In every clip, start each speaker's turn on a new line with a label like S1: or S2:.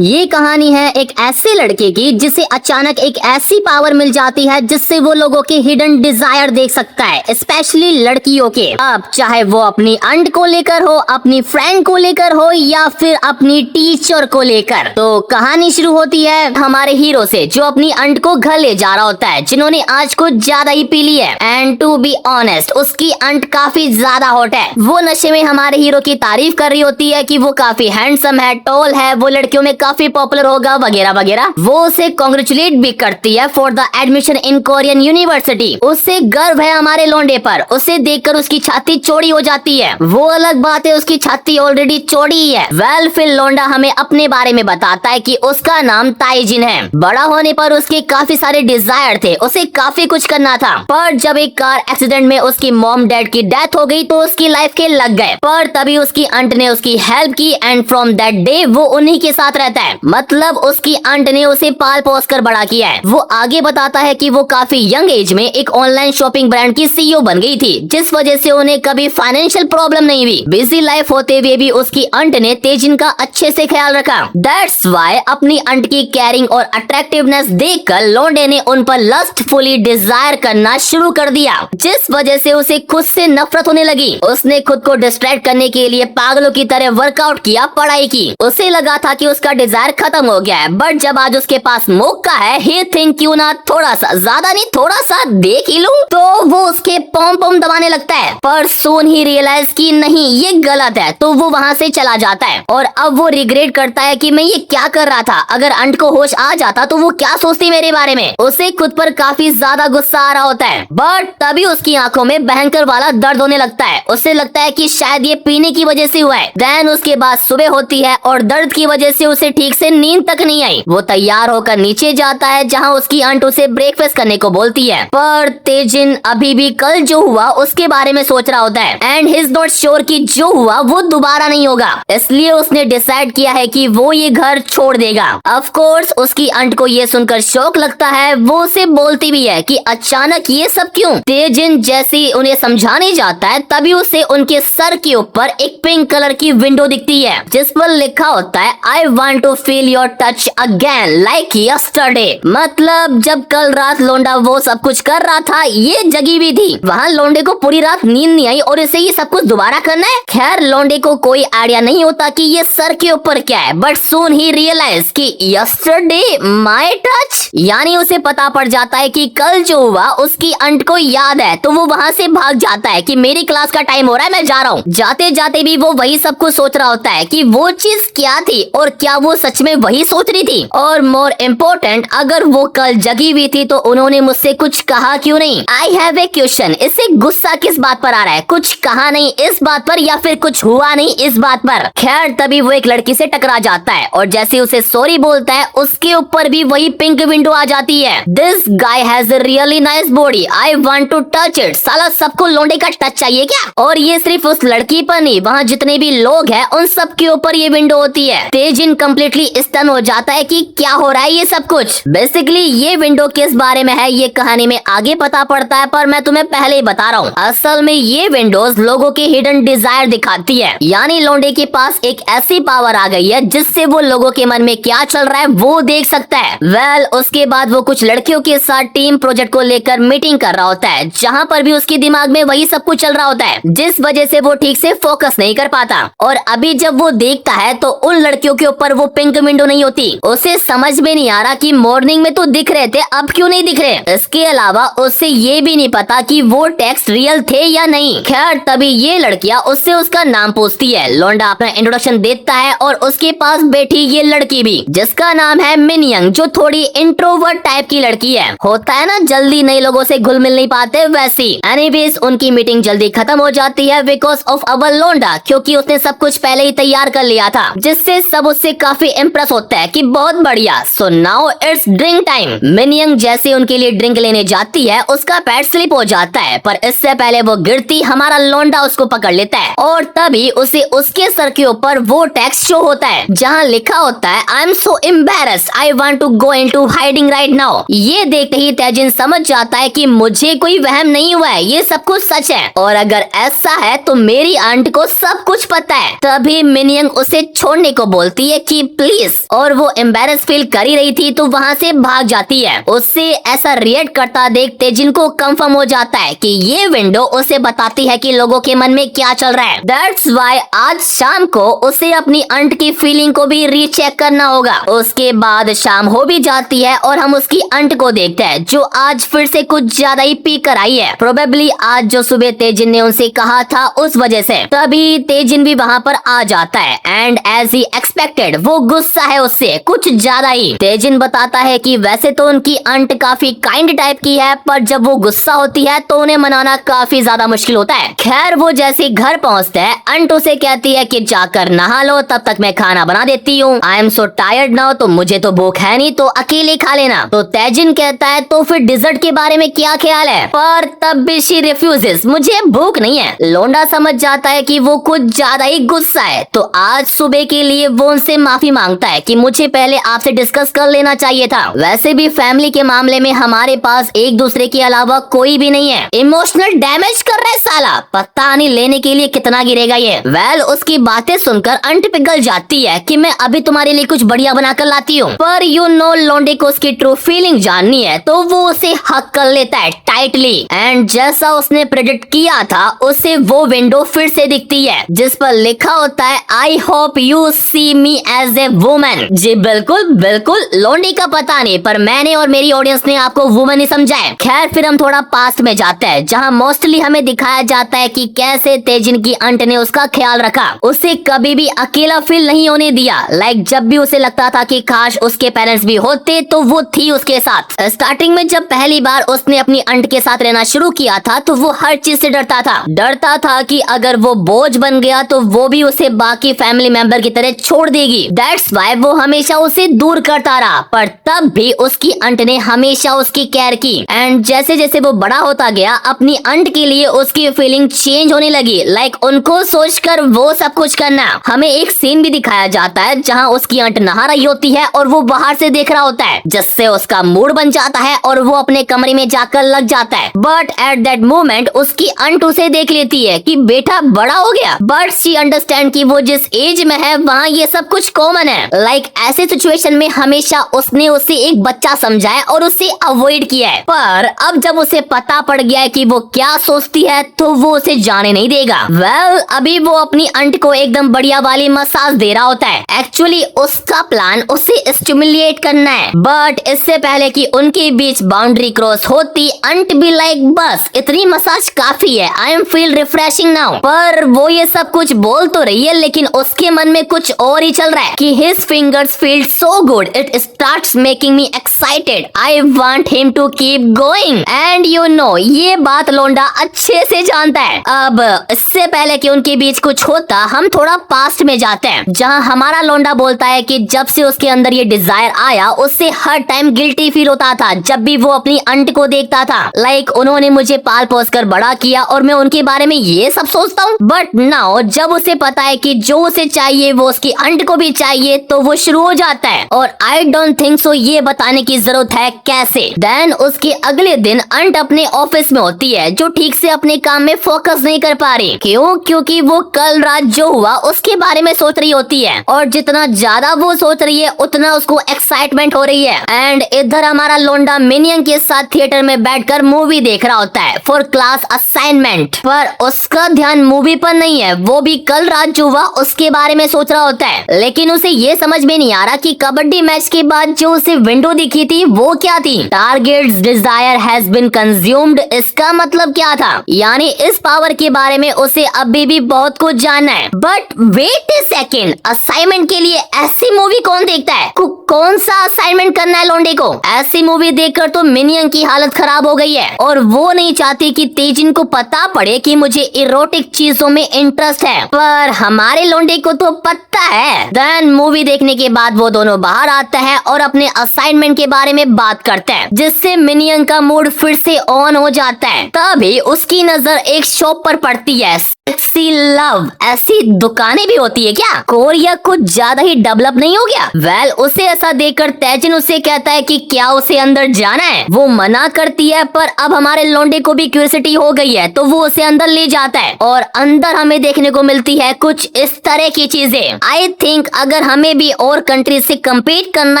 S1: ये कहानी है एक ऐसे लड़के की जिसे अचानक एक ऐसी पावर मिल जाती है जिससे वो लोगों के हिडन डिजायर देख सकता है, स्पेशली लड़कियों के। अब चाहे वो अपनी अंड को लेकर हो, अपनी फ्रेंड को लेकर हो या फिर अपनी टीचर को लेकर। तो कहानी शुरू होती है हमारे हीरो से जो अपनी अंड को घर ले जा रहा होता है, जिन्होंने आज कुछ ज्यादा ही पी ली है। एंड टू बी ऑनेस्ट उसकी अंड काफी ज्यादा हॉट है। वो नशे में हमारे हीरो की तारीफ कर रही होती है कि वो काफी हैंडसम है, टॉल है, वो लड़कियों में काफी पॉपुलर होगा वगैरह वगैरह। वो उसे कॉन्ग्रेचुलेट भी करती है for the admission in Korean university. उससे गर्व है हमारे लौंडे पर। उसे देखकर उसकी छाती चौड़ी हो जाती है। वो अलग बात है उसकी छाती ऑलरेडी चौड़ी ही है। वेल फिर लौंडा हमें अपने बारे में बताता है कि उसका नाम ताइजिन है। बड़ा होने पर उसके काफी सारे डिजायर थे, उसे काफी कुछ करना था। पर जब एक कार एक्सीडेंट में उसकी मॉम डैड की डेथ हो गई तो उसकी लाइफ के लग गए। पर तभी उसकी आंट ने उसकी हेल्प की एंड फ्रॉम दैट डे वो उन्हीं के साथ रहता है। मतलब उसकी आंट ने उसे पाल पोस कर बड़ा किया है। वो आगे बताता है कि वो काफी यंग एज में एक ऑनलाइन शॉपिंग ब्रांड की सीईओ बन गई थी, जिस वजह से उन्हें कभी फाइनेंशियल प्रॉब्लम नहीं हुई। बिजी लाइफ होते हुए भी उसकी आंट ने तेजिन का अच्छे से ख्याल रखा। दैट्स वाई अपनी आंट की केयरिंग और अट्रैक्टिवनेस देखकर लौंडे ने उन पर लस्टफुली डिजायर करना शुरू कर दिया, जिस वजह से उसे खुद से नफरत होने लगी। उसने खुद को डिस्ट्रैक्ट करने के लिए पागलों की तरह वर्कआउट किया, पढ़ाई की। उसे लगा था कि उसका डिजायर खत्म हो गया है, बट जब आज उसके पास मौका है, ही थिंक क्यों ना थोड़ा सा, ज्यादा नहीं थोड़ा सा देख ही लूं, तो वो उसके पॉम पॉम दबाने लगता है। पर सोन ही रियलाइज की नहीं ये गलत है, तो वो वहाँ से चला जाता है। और अब वो रिग्रेट करता है कि मैं ये क्या कर रहा था। अगर अंट को होश आ जाता तो वो क्या सोचती मेरे बारे में। उसे खुद पर काफी ज्यादा गुस्सा आ रहा होता है, बट तभी उसकी आंखों में भयंकर वाला दर्द होने लगता है। उसे लगता है कि शायद ये पीने की वजह से हुआ है। देन उसके बाद सुबह होती है और दर्द की वजह से उसे ठीक से नींद तक नहीं आई। वो तैयार होकर नीचे जाता है जहाँ उसकी आंट उसे ब्रेकफास्ट करने को बोलती है। पर तेजिन अभी भी कल जो हुआ उसके बारे में सोच रहा होता है and he is not sure कि जो हुआ वो दोबारा नहीं होगा। इसलिए उसने डिसाइड किया है कि वो ये घर छोड़ देगा। ऑफ कोर्स उसकी आंट को ये सुनकर शौक लगता है। वो उसे बोलती भी है कि अचानक ये सब क्यों। तेजिन जैसे उन्हें समझाने जाता है तभी उसे उनके सर के ऊपर एक पिंक कलर की विंडो दिखती है जिस पर लिखा होता है I want to feel your touch again like yesterday. मतलब जब कल रात लौंडा वो सब कुछ कर रहा था ये जगी भी थी। वहाँ लौंडे को पूरी रात नींद नहीं आई और इसे ये सब कुछ दोबारा करना है। खैर लौंडे को कोई आइडिया नहीं होता कि ये सर के ऊपर क्या है, बट सून ही रियलाइज कि यस्टरडे माय टच, यानी उसे पता पड़ जाता है कि कल जो हुआ उसकी आंट को याद है। तो वो वहाँ से भाग जाता है कि मेरी क्लास का टाइम हो रहा है, मैं जा रहा हूँ। जाते जाते भी वो वही सब कुछ सोच रहा होता है कि वो चीज क्या थी और क्या वो सच में वही सोच रही थी। और मोर इम्पोर्टेंट अगर वो कल जगी हुई थी तो उन्होंने मुझसे कुछ कहा क्यों नहीं। आई हैव ए क्वेश्चन, इससे गुस्सा किस बात पर आ रहा है? कुछ कहा नहीं इस बात पर या फिर कुछ हुआ नहीं इस बात पर। खैर तभी वो एक लड़की से टकरा जाता है और जैसे उसे सॉरी बोलता है उसके ऊपर भी वही पिंक विंडो आ जाती है। This guy has a really nice body, I want to touch it. साला सबको लौंडे का टच चाहिए क्या? और ये सिर्फ उस लड़की पर नहीं, वहाँ जितने भी लोग हैं उन सब के ऊपर ये विंडो होती है। तेजिन कम्प्लीटली स्टन हो जाता है कि क्या हो रहा है ये सब कुछ। बेसिकली ये विंडो किस बारे में है ये कहानी में आगे पता पड़ता है, पर मैं तुम्हें पहले ही बता रहा हूँ। असल में ये विंडोज लोगों के हिडन डिजायर दिखाती है, यानी लौंडे के पास एक ऐसी पावर आ गई है जिससे वो लोगों के मन में क्या चल रहा है वो देख सकता है। वेल उसके बाद वो कुछ लड़कियों के साथ टीम प्रोजेक्ट को लेकर मीटिंग कर रहा होता है, जहाँ पर भी उसके दिमाग में वही सब कुछ चल रहा होता है, जिस वजह से वो ठीक से फोकस नहीं कर पाता। और अभी जब वो देखता है तो उन लड़कियों के ऊपर वो पिंक विंडो नहीं होती। उसे समझ में नहीं आ रहा कि मॉर्निंग में तो दिख रहे थे अब क्यों नहीं दिख रहे। इसके अलावा उसे ये भी नहीं पता कि वो टेक्स्ट रियल थे या नहीं। खैर तभी ये लड़कियां उससे उसका नाम पूछती है। लौंडा अपना इंट्रोडक्शन देता है और उसके पास बैठी ये लड़की भी, जिसका नाम है मिनयंग, जो थोड़ी इंट्रोवर्ट टाइप की लड़की है। होता है ना जल्दी नए लोगों से घुल मिल नहीं पाते वैसी। एनीवेज उनकी मीटिंग जल्दी खत्म हो जाती है बिकॉज ऑफ अवर लौंडा, क्योंकि उसने सब कुछ पहले ही तैयार कर लिया था, जिससे सब उससे काफी इम्प्रेस होता है कि बहुत बढ़िया। So now it's drink time. Minyoung जैसे उनके लिए ड्रिंक लेने जाती है उसका पैर स्लिप हो जाता है, पर इससे पहले वो गिरती हमारा लौंडा उसको पकड़ लेता है और तभी उसे उसके सर के ऊपर वो टेक्स्ट शो होता है जहाँ लिखा होता है I am so embarrassed, I want to go into hiding right now. ये देखते ही तेजिन समझ जाता है कि मुझे कोई वहम नहीं हुआ है, ये सब कुछ सच है और अगर ऐसा है तो मेरी आंट को सब कुछ पता है। तभी मिनयंग उसे छोड़ने को बोलती है कि प्लीज, और वो एम्बेरस फील कर ही रही थी तो वहाँ से भाग जाती है। उससे ऐसा रिएक्ट करता देख तेजिन को कंफर्म हो जाता है कि ये विंडो उसे बताती है कि लोगों के मन में क्या चल रहा है। दैट्स वाई आज शाम को उसे अपनी अंट की फीलिंग को भी रीचेक करना होगा। उसके बाद शाम हो भी जाती है और हम उसकी अंट को देखते हैं जो आज फिर से कुछ ज्यादा ही पी कर आई है। प्रोबेबली आज जो सुबह तेजिन ने उनसे कहा था उस वजह से। तभी तेजिन भी वहाँ पर आ जाता है एंड एज ही एक्सपेक्टेड वो गुस्सा है उससे कुछ ज्यादा ही। तेजिन बताता है कि वैसे तो उनकी अंट काफी काइंड टाइप की है, पर जब वो गुस्सा होती है तो उन्हें मनाना काफी ज्यादा मुश्किल होता है। खैर वो जैसे घर पहुँचते हैं अंट उसे कहती है कि जाकर नहा लो, तब तक मैं खाना बना देती हूँ। आई एम सो टायर्ड नाउ, तो मुझे तो भूख है नहीं, तो अकेले खा लेना। तो तेजिन कहता है तो फिर डिजर्ट के बारे में क्या ख्याल है, पर तब भी शी रिफ्यूजेस, मुझे भूख नहीं है। लोंडा समझ जाता है कि वो कुछ ज्यादा ही गुस्सा है, तो आज सुबह के लिए वो उनसे माफी मांगता है कि मुझे पहले आपसे डिस्कस कर लेना चाहिए था। वैसे भी फैमिली के मामले में हमारे पास एक दूसरे के अलावा कोई भी नहीं है। इमोशनल डैमेज कर रहा है साला, पता नहीं लेने के लिए कितना गिरेगा ये। वेल उसकी बातें सुनकर अंट पिघल जाती है कि मैं अभी तुम्हारे लिए कुछ बढ़िया बना कर लाती हूँ, पर यू नो लोंडे को उसकी ट्रू फीलिंग जाननी है तो वो उसे हक कर लेता है टाइटली। एंड जैसा उसने प्रेडिक्ट किया था उसे वो विंडो फिर से दिखती है जिस पर लिखा होता है I hope you see me as a woman. जी बिल्कुल बिल्कुल, लोंडी का पता नहीं पर मैंने और मेरी ऑडियंस ने आपको वुमन ही समझा है। खैर फिर हम थोड़ा पास्ट में जाते हैं जहाँ मोस्टली हमें दिखाया जाता है कि कैसे तेजिन की अंट ने उसका ख्याल रखा, उसे कभी भी अकेला फील नहीं होने दिया। लाइक जब भी उसे लगता था कि काश उसके पेरेंट्स भी होते तो वो थी उसके साथ। स्टार्टिंग में जब पहली बार उसने अपनी अंट के साथ रहना शुरू किया था तो वो हर चीज से डरता था कि अगर वो बोझ बन गया तो वो भी उसे बाकी फैमिली मेंबर की तरह छोड़ देगी। दैट्स वाई वो हमेशा उसे दूर करता रहा, पर तब भी उसकी अंट ने हमेशा उसकी केयर की। एंड जैसे जैसे वो बड़ा होता गया अपनी अंट के लिए उसकी फीलिंग चेंज होने लगी। लाइक उनको सोचकर वो सब कुछ करना। हमें एक सीन भी दिखाया जाता है जहाँ उसकी अंट नहा रही होती है और वो बाहर से देख रहा होता है, जिससे उसका मूड बन जाता है और वो अपने कमरे में जाकर लग जाता है। बट एट दैट मोमेंट उसकी अंट उसे देख लेती है कि बेटा बड़ा हो गया, बट शी अंडरस्टैंड कि वो जिस एज में है वहाँ ये सब कुछ कॉमन है। लाइक ऐसे सिचुएशन में हमेशा उसने उसे एक बच्चा समझा है और उसे अवॉइड किया है, पर अब जब उसे पता पड़ गया है कि वो क्या सोचती है तो वो उसे जाने नहीं देगा। वेल अभी वो अपनी अंट को एकदम बढ़िया वाली मसाज दे रहा होता है। एक्चुअली उसका प्लान उसे स्टिमुलेट करना है, बट इससे पहले कि उनके बीच बाउंड्री क्रॉस होती अंट भी लाइक बस इतनी मसाज काफी है, I M feel refreshing now. पर वो ये सब कुछ बोल तो रही है लेकिन उसके मन में कुछ और ही चल रहा है कि his fingers feel so good, it starts making me excited, I want him to keep going. And you know ये बात लोंडा अच्छे से जानता है। अब इससे पहले कि उनके बीच कुछ होता हम थोड़ा पास्ट में जाते हैं जहाँ हमारा लोंडा बोलता है कि जब से उसके अंदर ये डिजायर आया उससे हर टाइम गिल्टी फील होता था जब भी वो अपनी अंट को देखता था। लाइक उन्होंने मुझे पाल पोस कर बड़ा किया और मैं उनके बारे में ये सब सोचता हूँ। बट नाउ जब उसे पता है कि जो उसे चाहिए वो उसकी अंट को भी चाहिए तो वो शुरू हो जाता है, और आई डोंट थिंक सो ये बताने की जरूरत है कैसे। देन उसके अगले दिन अंट अपने ऑफिस में होती है जो ठीक से अपने काम में फोकस नहीं कर पा रही। क्यों? क्योंकि वो कल रात जो हुआ उसके बारे में सोच रही होती है, और जितना ज्यादा वो सोच रही है उतना उसको एक्साइटमेंट हो रही है। एंड इधर हमारा लोंडा मिनियन के साथ थिएटर में बैठकर मूवी देख रहा होता है फॉर क्लास असाइनमेंट, पर उसका ध्यान मूवी पर नहीं है, वो भी कल रात जो हुआ उसके बारे में सोच रहा होता है। लेकिन उसे ये समझ में नहीं आ रहा कि कबड्डी मैच के बाद जो उसे विंडो दिखी थी वो क्या थी। Targets desire has been consumed, इसका मतलब क्या था? यानी इस पावर के बारे में उसे अभी भी बहुत कुछ जानना है। But wait a second, assignment के लिए ऐसी मूवी कौन देखता है? कौन सा असाइनमेंट करना है लोंडे को? ऐसी मूवी देखकर तो मिनियन की हालत खराब हो गई है, और वो नहीं चाहती कि तेजिन को पता पड़े कि मुझे इरोटिक चीजों में इंटरेस्ट है, पर हमारे लोंडे को तो पता है। देन मूवी देखने के बाद वो दोनों बाहर आता है और अपने असाइनमेंट के बारे में बात करते हैं, जिससे मिनियन का मूड फिर से ऑन हो जाता है। तभी उसकी नजर एक शॉप पर पड़ती है, सेक्सी लव। ऐसी दुकानें भी होती है क्या? कोरिया कुछ ज्यादा ही डेवलप नहीं हो गया? वेल उसे ऐसा देखकर तेजिन उसे कहता है कि क्या उसे अंदर जाना है। वो मना करती है, पर अब हमारे लौंडे को भी क्यूरियोसिटी हो गई है तो वो उसे अंदर ले जाता है और अंदर हमें देखने को मिलती है कुछ इस तरह की चीजें। आई थिंक अगर हमें भी और कंट्री से कम्पीट करना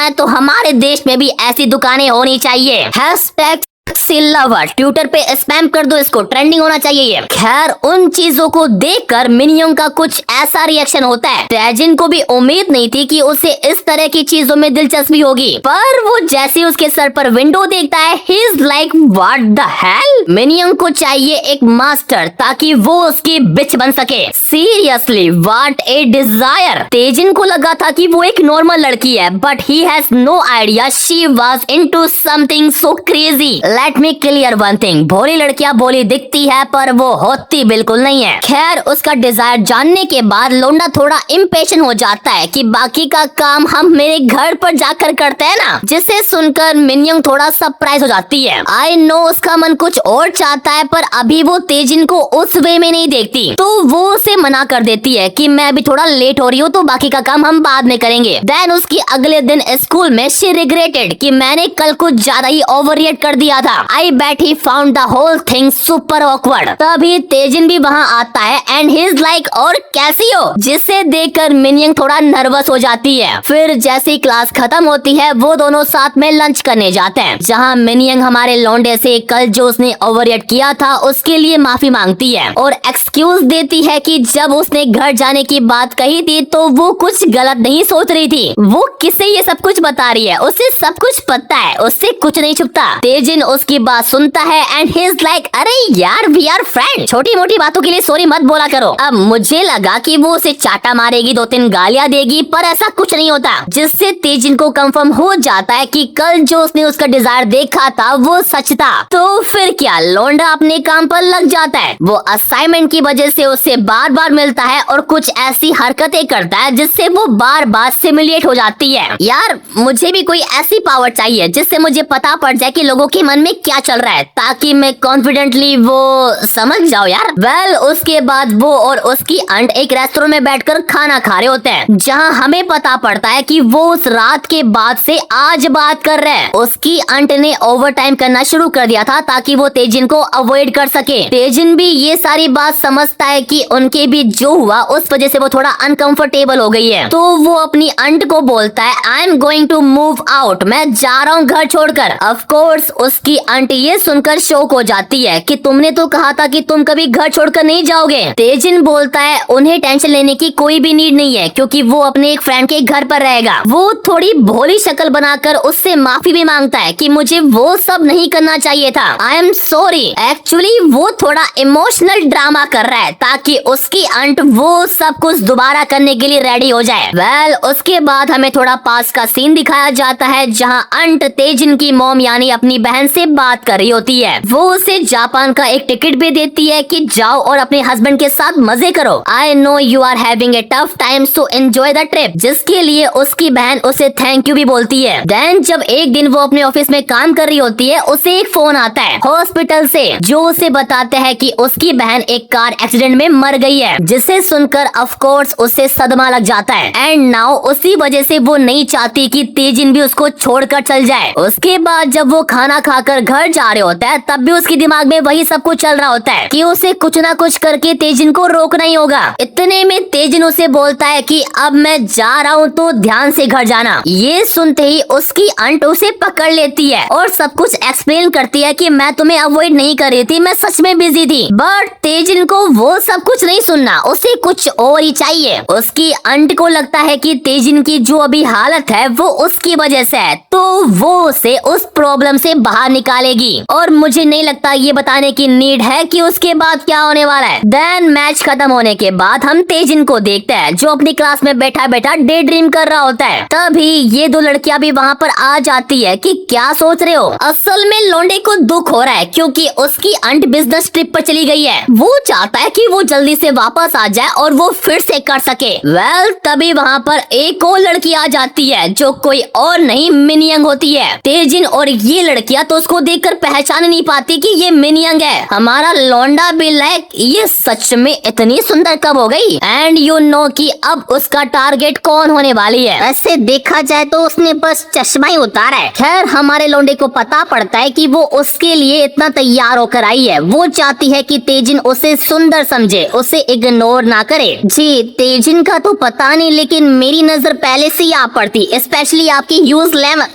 S1: है तो हमारे देश में भी ऐसी दुकानें होनी चाहिए। #लवर ट्विटर पे स्पैम कर दो इसको, ट्रेंडिंग होना चाहिए ये। खैर, उन चीजों को देखकर मिनयोंग का कुछ ऐसा रिएक्शन होता है। तेजिन को भी उम्मीद नहीं थी कि उसे इस तरह की चीजों में दिलचस्पी होगी, पर वो जैसे उसके सर पर विंडो देखता है, he is like what the hell. Minyoung को चाहिए एक मास्टर ताकि वो उसकी बिच बन सके। Seriously what a desire. Taejin को लगा था कि वो एक नॉर्मल लड़की है, but he has no idea she was into something so crazy. Let me clear one thing, भोली लड़कियां भोली दिखती है पर वो होती बिल्कुल नहीं है। खैर, उसका डिजायर जानने के बाद लोंडा थोड़ा इम्पेशेंट हो जाता है कि बाकी का काम हम मेरे घर पर जाकर करते हैं ना, जिसे सुनकर मिनयोंग थोड़ा सरप्राइज हो जाती है। आई नो उसका मन कुछ और चाहता है, पर अभी वो तेजिन को उस वे में नहीं देखती, तो वो उसे मना कर देती है कि मैं अभी थोड़ा लेट हो रही हूँ तो बाकी का काम हम बाद में करेंगे। देन उसकी अगले दिन स्कूल में शी रिग्रेटेड कि मैंने कल कुछ ज्यादा ही ओवर रिएक्ट कर दिया था। I bet he found the whole thing super awkward. तभी तेजिन भी वहाँ आता है एंड ही इज लाइक और कैसी हो, जिसे देखकर मिनयोंग थोड़ा नर्वस हो जाती है। फिर जैसी क्लास खत्म होती है वो दोनों साथ में लंच करने जाते हैं, जहाँ मिनयोंग हमारे लौंडे से कल जो उसने ओवर रिएक्ट किया था उसके लिए माफी मांगती है और एक्सक्यूज देती है कि जब उसने घर जाने की बात कही थी तो वो कुछ गलत नहीं सोच रही थी। वो किसे ये सब कुछ बता रही है, उसे सब कुछ पता है, उससे कुछ नहीं छुपता। तेजिन उसकी बात सुनता है एंड ही इज लाइक अरे यार वी आर फ्रेंड, छोटी मोटी बातों के लिए सॉरी मत बोला करो। अब मुझे लगा कि वो उसे चाटा मारेगी, 2-3 गालियां देगी, पर ऐसा कुछ नहीं होता, जिससे तेजिन को कंफर्म हो जाता है कि कल जो उसने उसका डिजायर देखा था वो सच था। तो फिर क्या, लौंडा अपने काम पर लग जाता है। वो असाइनमेंट की वजह से उससे बार बार मिलता है और कुछ ऐसी हरकतें करता है जिससे वो बार बार सिमुलेट हो जाती है। यार मुझे भी कोई ऐसी पावर चाहिए जिससे मुझे पता पड़ जाए कि लोगों के मन में क्या चल रहा है, ताकि मैं कॉन्फिडेंटली वो समझ जाओ यार। वेल, उसके बाद वो और उसकी आंट एक रेस्टोरेंट में बैठकर खाना खा रहे होते हैं, जहां हमें पता पड़ता है कि वो उस रात के बाद से आज बात कर रहे हैं। उसकी आंट ने ओवर टाइम करना शुरू कर दिया था ताकि वो तेजिन को अवॉइड कर सके। तेजिन भी ये सारी बात समझता है कि उनके बीच जो हुआ उस वजह से वो थोड़ा अनकंफर्टेबल हो गई है, तो वो अपनी आंट को बोलता है I am going to move out, मैं जा रहा हूँ घर छोड़कर। ऑफ कोर्स उसकी आंटी ये सुनकर शॉक हो जाती है कि तुमने तो कहा था कि तुम कभी घर छोड़कर नहीं जाओगे। तेजिन बोलता है उन्हें टेंशन लेने की कोई भी नीड नहीं है क्योंकि वो अपने एक फ्रेंड के घर पर रहेगा। वो थोड़ी भोली शक्ल बनाकर उससे माफी भी मांगता है कि मुझे वो सब नहीं करना चाहिए था, आई एम सॉरी। एक्चुअली वो थोड़ा इमोशनल ड्रामा कर रहा है ताकि उसकी आंट वो सब कुछ दोबारा करने के लिए रेडी हो जाए। वेल, उसके बाद हमें थोड़ा पास का सीन दिखाया जाता है जहाँ आंट तेजिन की मॉम यानी अपनी बहन से बात कर रही होती है। वो उसे जापान का एक टिकट भी देती है कि जाओ और अपने हस्बैंड के साथ मजे करो। I know you are having a tough time so enjoy the trip, जिसके लिए उसकी बहन उसे थैंक यू भी बोलती है। देन जब एक दिन वो अपने ऑफिस में काम कर रही होती है, उसे एक फोन आता है हॉस्पिटल से जो उसे बताते हैं कि उसकी बहन एक कार एक्सीडेंट में मर गई है, जिसे सुनकर ऑफ कोर्स उसे सदमा लग जाता है एंड नाउ उसी वजह से वो नहीं चाहती कि तेजिन भी उसको छोड़कर चल जाए। उसके बाद जब वो खाना खाकर घर जा रहे होता है तब भी उसके दिमाग में वही सब कुछ चल रहा होता है कि उसे कुछ ना कुछ करके तेजिन को रोकना ही होगा। इतने में तेजिन उसे बोलता है कि अब मैं जा रहा हूँ तो ध्यान से घर जाना। ये सुनते ही उसकी आंट उसे पकड़ लेती है और सब कुछ एक्सप्लेन करती है कि मैं तुम्हें अवॉइड नहीं कर रही थी, मैं सच में बिजी थी। बट तेजिन को वो सब कुछ नहीं सुनना, उसे कुछ और ही चाहिए। उसकी आंट को लगता है कि तेजिन की जो अभी हालत है वो उसकी वजह से है, तो वो उसे उस प्रॉब्लम से बाहर निकालेगी। और मुझे नहीं लगता ये बताने की नीड है कि उसके बाद क्या होने वाला है। देन मैच खत्म होने के बाद हम तेजिन को देखते हैं जो अपनी क्लास में बैठा बैठा डे ड्रीम कर रहा होता है। तभी ये दो लड़कियां भी वहाँ पर आ जाती है कि क्या सोच रहे हो। असल में लौंडे को दुख हो रहा है क्योंकि उसकी आंट बिजनेस ट्रिप पर चली गई है। वो चाहता है कि वो जल्दी से वापस आ जाए और वो फिर से कर सके। वेल, तभी वहाँ पर एक और लड़की आ जाती है जो कोई और नहीं मिनयोंग होती है। तेजिन और ये लड़कियां तो उसको उसको देखकर पहचान नहीं पाती कि ये मिनियंग है। हमारा लौंडा भी लाइक ये सच में इतनी सुंदर कब हो गई। एंड यू नो कि अब उसका टारगेट कौन होने वाली है। ऐसे देखा जाए तो उसने बस चश्मा ही उतारा है। खैर हमारे लौंडे को पता पड़ता है कि वो उसके लिए इतना तैयार होकर आई है। वो चाहती है कि तेजिन उसे सुंदर समझे, उसे इग्नोर ना करे। जी तेजिन का तो पता नहीं, लेकिन मेरी नजर पहले से ही आप पड़ती, स्पेशली आपकी यूज लेमन।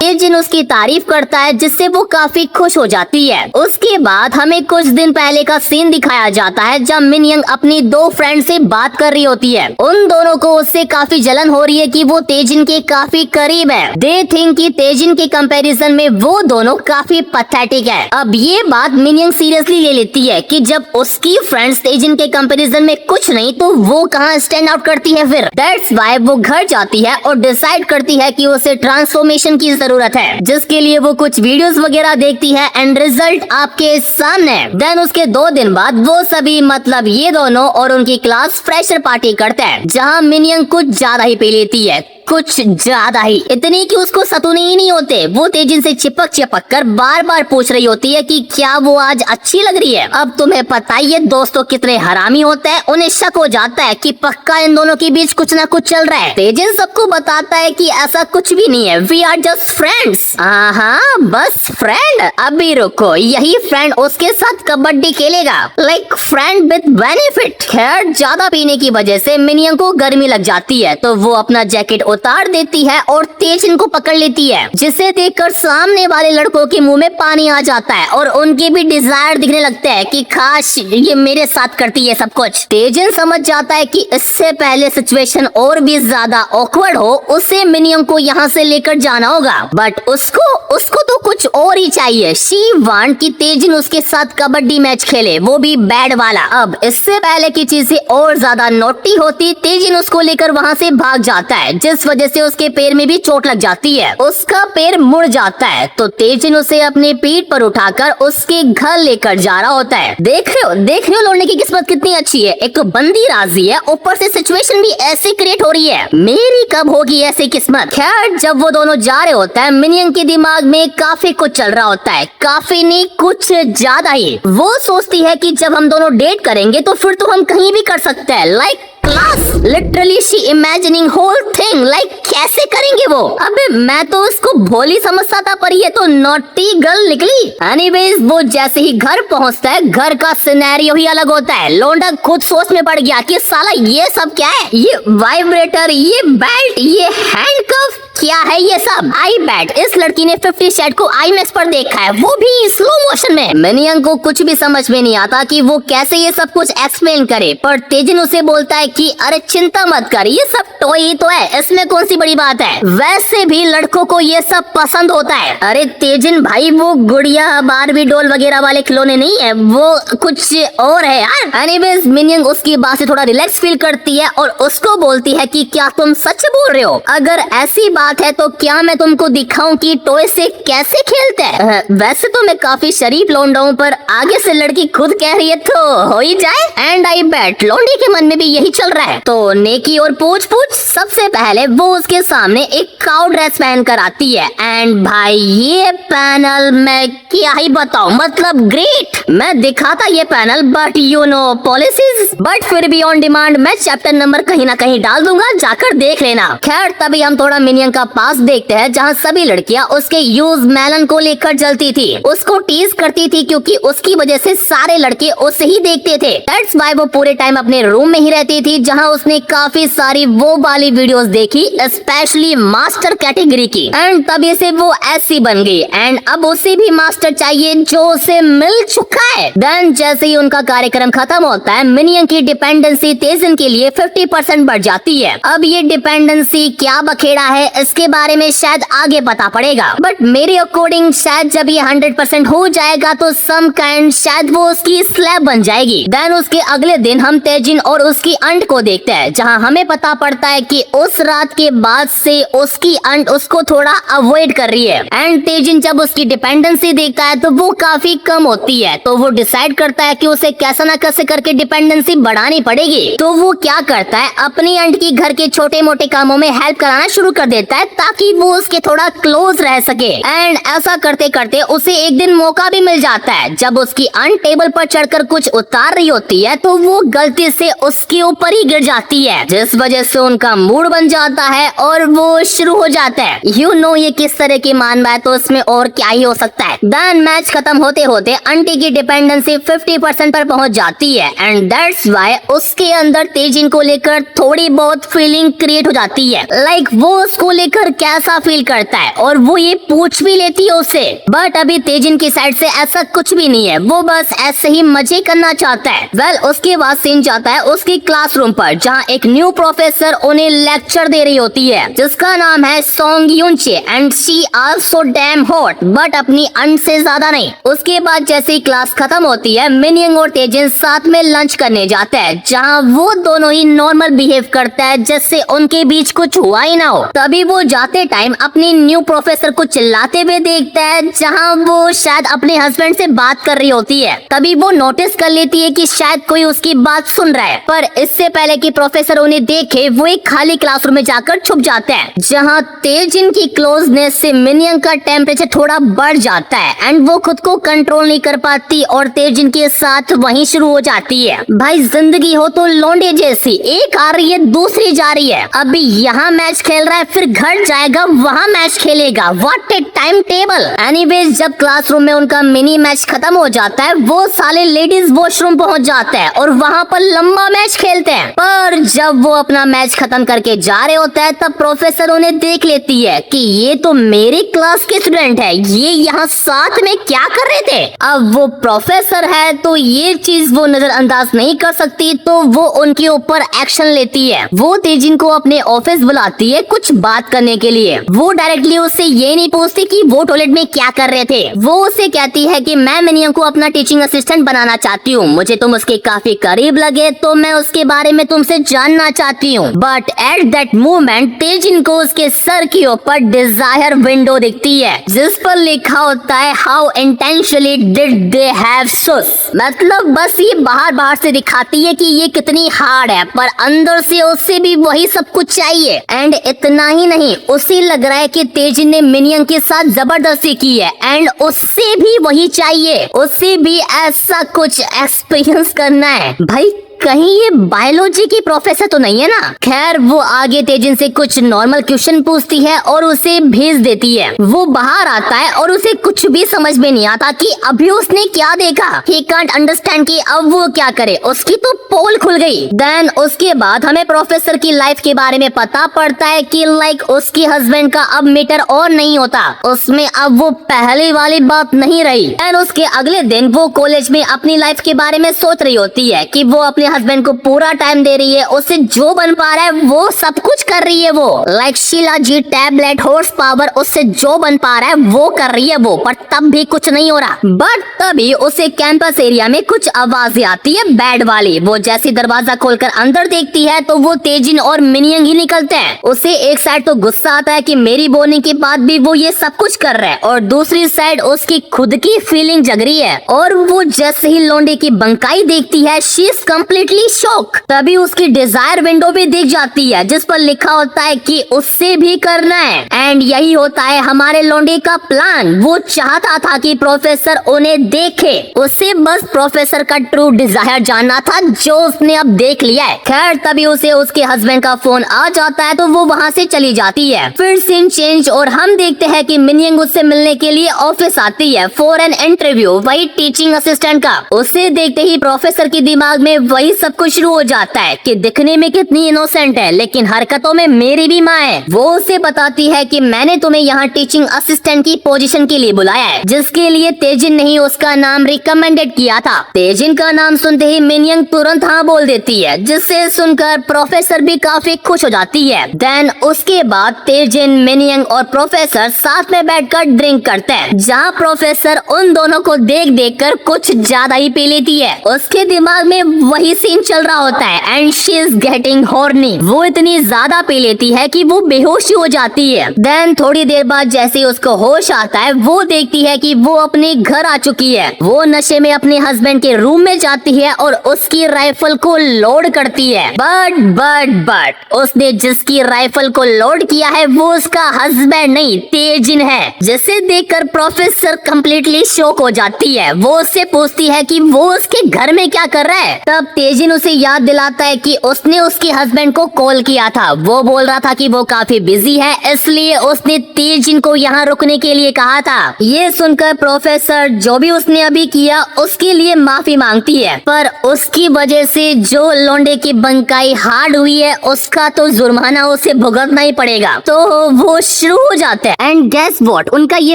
S1: तेजिन उसकी तारीफ करता है जिससे वो काफी खुश हो जाती है। उसके बाद हमें कुछ दिन पहले का सीन दिखाया जाता है जब मिनयंग अपनी दो फ्रेंड से बात कर रही होती है। उन दोनों को उससे काफी जलन हो रही है कि वो तेजिन के काफी करीब है। दे थिंक कि तेजिन के कंपैरिजन में वो दोनों काफी पैथेटिक है। अब ये बात मिनयंग सीरियसली ले लेती है कि जब उसकी फ्रेंड्स तेजिन के कंपैरिजन में कुछ नहीं तो वो कहाँ स्टैंड आउट करती है। फिर दैट्स व्हाई वो घर जाती है और डिसाइड करती है कि उसे ट्रांसफॉर्मेशन की जरूरत है, जिसके लिए वो कुछ वीडियोस वगैरह देखती है एंड रिजल्ट आपके सामने। देन उसके 2 दिन बाद वो सभी मतलब ये दोनों और उनकी क्लास फ्रेशर पार्टी करते हैं, जहाँ मिनियंग कुछ ज्यादा ही पी लेती है, कुछ ज्यादा ही, इतनी कि उसको सतूने ही नहीं होते। वो तेजिन से चिपक कर बार बार पूछ रही होती है कि क्या वो आज अच्छी लग रही है। अब तुम्हें पता ही है दोस्तों कितने हरामी होते हैं। उन्हें शक हो जाता है कि पक्का इन दोनों के बीच कुछ ना कुछ चल रहा है। तेजिन सबको बताता है कि ऐसा कुछ भी नहीं है, वी आर जस्ट फ्रेंड्स। हाँ बस फ्रेंड। अभी रुको, यही फ्रेंड उसके साथ कबड्डी खेलेगा, लाइक फ्रेंड विद बेनिफिट। खैर ज्यादा पीने की वजह से मिनियंग को गर्मी लग जाती है तो वो अपना जैकेट उतार देती है और तेजिन को पकड़ लेती है, जिसे देखकर सामने वाले लड़कों के मुंह में पानी आ जाता है और उनके भी डिजायर दिखने लगते हैं कि काश ये मेरे साथ करती है सब कुछ। तेजिन समझ जाता है कि इससे पहले सिचुएशन और भी ज्यादा ऑकवर्ड हो उसे मिनियंग को यहाँ से लेकर जाना होगा, बट उसको तो कुछ और ही चाहिए। शी वांट कि तेजिन उसके साथ कबड्डी मैच खेले, वो भी बैड वाला। अब इससे पहले की चीजें और ज्यादा नोटी होती, तेजिन उसको लेकर वहाँ से भाग जाता है, जिस वजह से उसके पैर में भी चोट लग जाती है। उसका पैर मुड़ जाता है तो तेजिन उसे अपने पीठ पर उठाकर उसके घर लेकर जा रहा होता है। देख रहे हो लौंडे की किस्मत कितनी अच्छी है। एक तो बंदी राजी है, ऊपर से सिचुएशन भी ऐसी क्रिएट हो रही है। मेरी कब होगी ऐसी किस्मत। खैर जब वो दोनों जा रहे होता है मिनियंग के दिमाग में काफी कुछ चल रहा होता है, काफी नहीं कुछ ज्यादा ही। वो सोचती है कि जब हम दोनों डेट करेंगे तो फिर तो हम कहीं भी कर सकते हैं, like class. Literally she imagining whole thing, like कैसे करेंगे वो। अबे मैं तो इसको भोली समझता था पर ये तो नॉटी गर्ल निकली। एनीवेज वो जैसे ही घर पहुंचता है घर का सिनेरियो ही अलग होता है। लौंडा खुद सोच में पड़ गया कि साला ये सब क्या है, ये वाइब्रेटर, ये बेल्ट, ये हैंडकफ, क्या है ये सब। आई बैट इस लड़की ने 50 शेड को आईमैक्स पर देखा है, वो भी स्लो मोशन में। मिनियंग को कुछ भी समझ में नहीं आता कि वो कैसे ये सब कुछ एक्सप्लेन करे, पर तेजिन उसे बोलता है कि अरे चिंता मत कर, ये सब टॉय ही तो है, इसमें कौन सी बड़ी बात है। वैसे भी लड़कों को ये सब पसंद होता है। अरे तेजिन भाई वो गुड़िया बारबी डॉल वगैरह वाले खिलौने नहीं है, वो कुछ और है यार। एनीवेज मिनियंग उसकी बात से थोड़ा रिलैक्स फील करती है और उसको बोलती है कि क्या तुम सच बोल रहे हो, अगर ऐसी बात है तो क्या मैं तुमको दिखाऊं कि टॉय से कैसे खेलते हैं। वैसे तो मैं काफी शरीफ लौंडा हूं पर आगे से लड़की खुद कह रही है तो हो ही जाए। एंड आई बैट लौंडी के मन में भी यही चल रहा है। तो नेकी और पूछ सबसे पहले वो उसके सामने एक काउ ड्रेस पहन कर आती है। एंड भाई ये पैनल मैं क्या ही बताऊं, मतलब ग्रेट। मैं दिखाता ये panel but you know policies, but फिर भी ऑन डिमांड मैं चैप्टर नंबर कहीं ना कहीं डाल दूंगा, जाकर देख लेना। खैर तभी हम थोड़ा मिनियंग का पास देखते हैं जहाँ सभी लड़कियाँ उसके यूज मेलन को लेकर जलती थी, उसको टीज करती थी क्योंकि उसकी वजह से सारे लड़के उसे ही देखते थे। दैट्स व्हाई वो पूरे टाइम अपने रूम में ही रहती थी जहाँ उसने काफी सारी वो वाली वीडियोस देखी, स्पेशली मास्टर कैटेगरी की। एंड तभी से वो ऐसी बन गई एंड अब उसे भी मास्टर चाहिए जो उसे मिल चुका है। देन जैसे ही उनका कार्यक्रम खत्म होता है मिनियंग की डिपेंडेंसी तेजिन के लिए 50% बढ़ जाती है। अब ये डिपेंडेंसी क्या बखेड़ा है इसके बारे में शायद आगे पता पड़ेगा, बट मेरे अकॉर्डिंग शायद जब ये 100% हो जाएगा तो सम काइंड शायद वो उसकी स्लैब बन जाएगी। देन उसके अगले दिन हम तेजिन और उसकी अंट को देखते हैं जहां हमें पता पड़ता है कि उस रात के बाद हद से उसकी आंट उसको थोड़ा अवॉइड कर रही है। एंड तेजिन जब उसकी डिपेंडेंसी देखता है तो वो काफी कम होती है, तो वो डिसाइड करता है कि उसे कैसा ना कैसे करके डिपेंडेंसी बढ़ानी पड़ेगी। तो वो क्या करता है, अपनी आंट की घर के छोटे मोटे कामों में हेल्प कराना शुरू कर देता है ताकि वो उसके थोड़ा क्लोज रह सके। एंड ऐसा करते करते उसे एक दिन मौका भी मिल जाता है। जब उसकी आंट टेबल पर चढ़कर कुछ उतार रही होती है तो वो गलती से उसके ऊपर ही गिर जाती है, जिस वजह से उनका मूड बन जाता है और वो शुरू हो जाता है। ये किस तरह की मानवा है तो इसमें और क्या ही हो सकता है। देन मैच खत्म होते होते आंटी की डिपेंडेंसी 50% पर पहुंच जाती है। एंड दैट्स व्हाई उसके अंदर तेजिन को लेकर थोड़ी बहुत फीलिंग क्रिएट हो जाती है। लाइक वो उसको लेकर कैसा फील करता है और वो ये पूछ भी लेती है उससे। बट अभी तेजिन की साइड से ऐसा कुछ भी नहीं है, वो बस ऐसे ही मजे करना चाहता है। वेल उसके बाद सीन जाता है उसकी क्लासरूम पर, जहाँ एक न्यू प्रोफेसर उन्हें लेक्चर दे रही होती है जिसका नाम है Song Yunche and she also damn hot, but अपनी अंट से ज्यादा नहीं। उसके बाद जैसे ही क्लास खत्म होती है मिनयंग और तेजिन साथ में लंच करने जाते हैं, जहाँ वो दोनों ही नॉर्मल बिहेव करता है जैसे उनके बीच कुछ हुआ ही ना हो। तभी वो जाते टाइम अपनी न्यू प्रोफेसर को चिल्लाते हुए देखता है, जहाँ वो शायद अपने हस्बैंड से बात कर रही होती है। तभी वो नोटिस कर लेती है कि शायद कोई उसकी बात सुन रहा है, पर इससे पहले कि प्रोफेसर उन्हें देखे वो एक खाली क्लासरूम में जाकर छुप जाते हैं, जहाँ तेजिन की क्लोजनेस से मिनयंग का टेम्परेचर थोड़ा बढ़ जाता है एंड वो खुद को कंट्रोल नहीं कर पाती और तेजिन के साथ वहीं शुरू हो जाती है। भाई जिंदगी हो तो लौंडे जैसी, एक आ रही है दूसरी जा रही है। अभी यहाँ मैच खेल रहा है फिर घर जाएगा वहाँ मैच खेलेगा, what A time table. Anyways जब क्लासरूम में उनका मिनी मैच खत्म हो जाता है वो साले लेडीज वॉशरूम पहुँच जाते हैं और वहाँ पर लंबा मैच खेलते हैं। पर जब वो अपना मैच खत्म करके जा रहे होता है तब प्रोफेसर उन्हें देख लेती है कि ये तो मेरी क्लास के स्टूडेंट है, ये यहाँ साथ में क्या कर रहे थे। अब वो प्रोफेसर है तो ये चीज वो नजरअंदाज नहीं कर सकती, तो वो उनके ऊपर एक्शन लेती है। वो तेजिन को अपने ऑफिस बुलाती है कुछ बात करने के लिए। वो डायरेक्टली उससे ये नहीं पूछती कि वो टॉयलेट में क्या कर रहे थे। वो उससे कहती है कि मैं मिनियंग को अपना टीचिंग असिस्टेंट बनाना चाहती हूँ, मुझे तुम उसके काफी करीब लगे तो मैं उसके बारे में तुमसे जानना चाहती हूँ। बट एट दैट मोमेंट तेजिन को उसके सर के ऊपर डिजायर विंडो दिखती है जिस पर लिखा होता है how intentionally did they have सुस। मतलब बस ये बाहर से दिखाती है कि ये कितनी हार्ड है, पर अंदर से उससे भी वही सब कुछ चाहिए। एंड इतना ही नहीं, उसे लग रहा है कि तेजिन ने मिनियंग के साथ जबरदस्ती की है एंड उससे भी वही चाहिए, उससे भी ऐसा कुछ एक्सपीरियंस करना है। भाई कहीं ये बायोलॉजी की प्रोफेसर तो नहीं है ना। खैर वो आगे तेजिन से कुछ नॉर्मल क्वेश्चन पूछती है और उसे भेज देती है। वो बाहर आता है और उसे कुछ भी समझ में नहीं आता कि अभी उसने क्या देखा। ही कांट अंडरस्टैंड कि अब वो क्या करे, उसकी तो पोल खुल गई। देन उसके बाद हमें प्रोफेसर की लाइफ के बारे में पता पड़ता है कि लाइक उसके हस्बैंड का अब मीटर और नहीं होता, उसमें अब वो पहले वाली बात नहीं रही। एंड उसके अगले दिन वो कॉलेज में अपनी लाइफ के बारे में सोच रही होती है कि वो अपने हस्बैंड को पूरा टाइम दे रही है, उससे जो बन पा रहा है वो सब कुछ कर रही है। वो like Sheela ji tablet horse power, उससे जो बन पा रहा है वो कर रही है वो, पर तब भी कुछ नहीं हो रहा। बट तभी उसे कैंपस एरिया में कुछ आवाजें आती है बैड वाली। वो जैसे दरवाजा खोलकर अंदर देखती है तो वो तेजिन और मिनियंग ही निकलते हैं। उसे एक साइड तो गुस्सा आता है कि मेरी बोलने के बाद भी वो ये सब कुछ कर रहा है, और दूसरी साइड उसकी खुद की फीलिंग जग रही है। और वो जैसे ही लौंडे की बंकाई देखती है शी इज कंप्लीटली शॉक। तभी उसकी डिजायर विंडो भी दिख जाती है जिस पर लिखा होता है कि उससे भी करना है। एंड यही होता है हमारे लौंडे का प्लान। वो चाहता था कि प्रोफेसर उन्हें देखे, उसे बस प्रोफेसर का ट्रू डिजायर जानना था जो उसने अब देख लिया है। खैर तभी उसे उसके हस्बैंड का फोन आ जाता है तो वो वहाँ से चली जाती है। फिर सीन चेंज और हम देखते हैं कि मिनियंग उससे मिलने के लिए ऑफिस आती है फॉर एन इंटरव्यू, वही टीचिंग असिस्टेंट का। उसे देखते ही प्रोफेसर के दिमाग में वही सब कुछ शुरू हो जाता है कि दिखने में कितनी इनोसेंट है लेकिन हरकतों में मेरी भी माँ है। वो उसे बताती है कि मैंने तुम्हें यहाँ टीचिंग असिस्टेंट की पोजीशन के लिए बुलाया है, जिसके लिए तेजिन ने ही उसका नाम रिकमेंडेड किया था। तेजिन का नाम सुनते ही मिनियंग तुरंत हाँ बोल देती है, जिससे सुनकर प्रोफेसर भी काफी खुश हो जाती है। देन उसके बाद तेजिन, मिनियंग और प्रोफेसर साथ में बैठकर ड्रिंक करते हैं, जहाँ प्रोफेसर उन दोनों को देख देख कर कुछ ज्यादा ही पी लेती है। उसके दिमाग में वही सीन चल रहा होता है and she is getting horny. वो इतनी ज्यादा पी लेती है कि वो बेहोश हो जाती है। देन थोड़ी देर बाद जैसे उसको होश आता है वो देखती है कि वो अपने घर आ चुकी है। वो नशे में अपने हस्बैंड के रूम में जाती है और उसकी राइफल को लोड करती है। बट उसने जिसकी राइफल को लोड किया है वो उसका हस्बैंड नहीं तेजिन है, जिसे देखकर प्रोफेसर कंप्लीटली शॉक हो जाती है। वो उससे पूछती है कि वो उसके घर में क्या कर रहा है। तब तेजिन उसे याद दिलाता है कि उसने उसके हस्बैंड को कॉल किया था। वो बोल रहा था कि वो काफी बिजी है, इसलिए उसने तेजिन को यहाँ रुकने के लिए कहा था। ये सुनकर प्रोफेसर जो भी उसने अभी किया उसके लिए माफी मांगती है, पर उसकी वजह से जो लोंडे की बंकाई हार्ड हुई है उसका तो जुर्माना उसे भुगतना ही पड़ेगा। तो वो शुरू हो जाते हैं एंड गेस व्हाट, उनका ये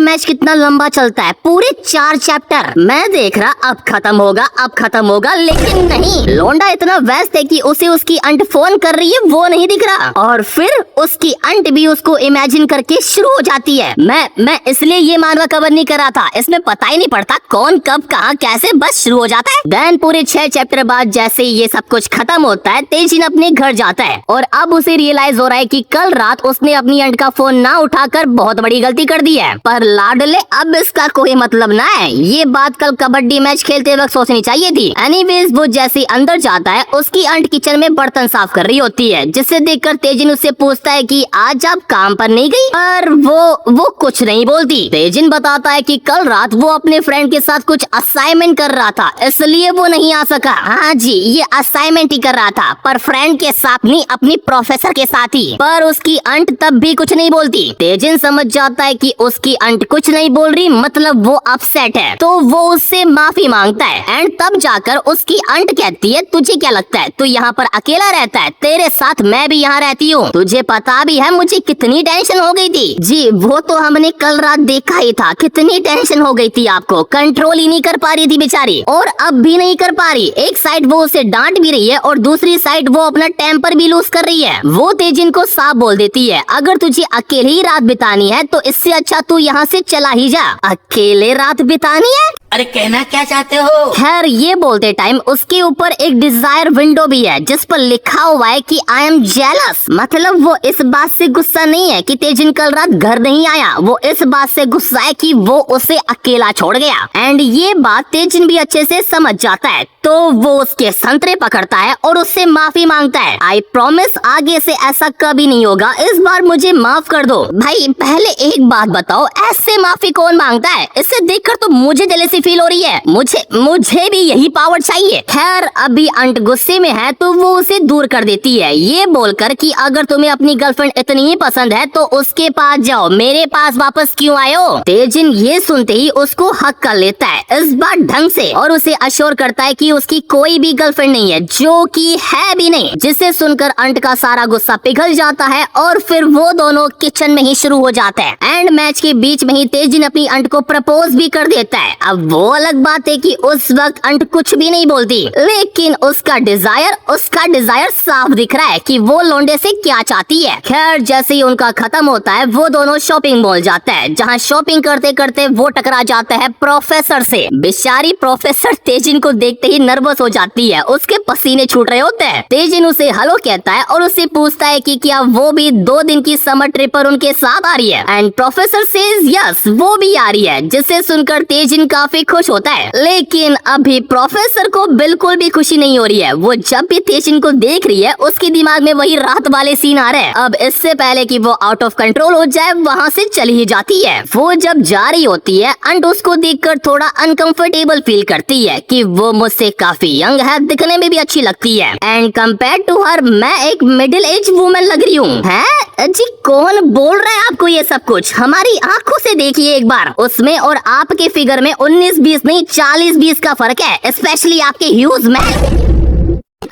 S1: मैच कितना लंबा चलता है, पूरे 4 चैप्टर। मैं देख रहा अब खत्म होगा, लेकिन नहीं, लोंडा इतना व्यस्त है कि उसे उसकी अंट फोन कर रही है वो नहीं दिख रहा, और फिर उसकी अंट भी उसको इमेजिन करके शुरू हो जाती है। मैं इसलिए ये मानवा कवर नहीं कर रहा था, इसमें पता ही नहीं पड़ता कौन कब कहाँ कैसे बस शुरू हो जाता है। देन पूरे 6 चैप्टर बाद जैसे ये सब कुछ खत्म होता है तेजिन अपने घर जाता है और अब उसे रियलाइज हो रहा है कि कल रात उसने अपनी अंट का फोन ना उठाकर बहुत बड़ी गलती कर दी है। पर लाडले अब इसका कोई मतलब ना है, ये बात कल कबड्डी मैच खेलते वक्त सोचनी चाहिए थी। एनीवेज वो जैसे अंदर जाता है उसकी अंट किचन में बर्तन साफ कर रही होती है, जिसे देखकर तेजिन उससे पूछता है कि आज आप काम पर नहीं गई, पर वो कुछ नहीं बोलती। तेजिन बताता है कि कल रात वो अपने फ्रेंड के साथ कुछ असाइनमेंट कर रहा था इसलिए वो नहीं आ सका। हाँ जी, ये असाइनमेंट ही कर रहा था, पर फ्रेंड के साथ नहीं, अपनी प्रोफेसर के साथ ही। पर उसकी अंट तब भी कुछ नहीं बोलती। तेजिन समझ जाता है कि उसकी अंट कुछ नहीं बोल रही मतलब वो अपसेट है, तो वो उससे माफी मांगता है एंड तब जाकर उसकी अंट कहती है तुझे क्या लगता है तू यहाँ पर अकेला रहता है, तेरे साथ मैं भी यहाँ रहती हूँ, तुझे पता भी है मुझे कितनी टेंशन हो गई थी। जी वो तो हमने कल रात देखा ही था, कितनी टेंशन हो गई थी आपको, कंट्रोल ही नहीं कर पा रही थी बेचारी, और अब भी नहीं कर पा रही। एक साइड वो उसे डांट भी रही है और दूसरी साइड वो अपना टेम्पर भी लूज कर रही है। वो तेजिन को साफ बोल देती है अगर तुझे अकेले ही रात बितानी है तो इससे अच्छा तू यहाँ से चला ही जा। अकेले रात बितानी है?
S2: अरे कहना क्या चाहते हो?
S1: खैर ये बोलते टाइम उसके ऊपर एक डिजायर विंडो भी है जिस पर लिखा हुआ है कि आई एम जेलस। मतलब वो इस बात से गुस्सा नहीं है कि तेजिन कल रात घर नहीं आया, वो इस बात से गुस्सा है कि वो उसे अकेला छोड़ गया। एंड ये बात तेजिन भी अच्छे से समझ जाता है, तो वो उसके संतरे पकड़ता है और उससे माफी मांगता है। आई प्रॉमिस आगे से ऐसा कभी नहीं होगा, इस बार मुझे माफ कर दो। भाई पहले एक बात बताओ, ऐसे माफी कौन मांगता है? इसे देखकर तो मुझे जेलसी फील हो रही है, मुझे भी यही पावर चाहिए। खैर अभी अंट गुस्से में है तो वो उसे दूर कर देती है, ये बोलकर कि अगर तुम्हें अपनी गर्लफ्रेंड इतनी ही पसंद है तो उसके पास जाओ, मेरे पास वापस क्यों आए हो? तेजिन ये सुनते ही उसको हक कर लेता है, इस बार ढंग से, और उसे अश्योर करता है कि उसकी कोई भी गर्लफ्रेंड नहीं है, जो कि है भी नहीं। जिसे सुनकर अंट का सारा गुस्सा पिघल जाता है और फिर वो दोनों किचन में ही शुरू हो जाते हैं। एंड मैच के बीच में ही तेजिन अपनी अंट को प्रपोज भी कर देता है। अब वो अलग बात है कि उस वक्त अंट कुछ भी नहीं बोलती, लेकिन उसका डिजायर साफ दिख रहा है कि वो लोंडे से क्या चाहती है। खैर जैसे ही उनका खत्म होता है वो दोनों शॉपिंग मॉल जाते हैं, जहाँ शॉपिंग करते करते वो टकरा जाता है प्रोफेसर से। बेचारी प्रोफेसर तेजिन को देखते ही नर्वस हो जाती है, उसके पसीने छूट रहे होते हैं। तेजिन उसे हेलो कहता है और उससे पूछता है कि क्या वो भी 2 दिन की समर ट्रिप पर उनके साथ आ रही है। एंड प्रोफेसर सेज यस, वो भी आ रही है, जिसे सुनकर तेजिन काफी खुश होता है। लेकिन अभी प्रोफेसर को बिल्कुल भी खुशी नहीं हो रही है, वो जब भी तेजिन को देख रही है उसके दिमाग में वही रात वाले सीन आ रहे हैं। अब इससे पहले कि वो आउट ऑफ कंट्रोल हो जाए वहाँ से चली ही जाती है। वो जब जा रही होती है अंट उसको देखकर थोड़ा अनकंफर्टेबल फील करती है कि वो मुझसे काफी यंग है, दिखने में भी अच्छी लगती है, एंड कंपेयर टू हर मैं एक मिडिल एज वुमन लग रही हूँ। है जी, कौन बोल रहा है आपको ये सब कुछ? हमारी आंखों से देखिए एक बार, उसमें और आपके फिगर में 19-20 नहीं 40-20 का फर्क है, स्पेशली आपके ह्यूज में।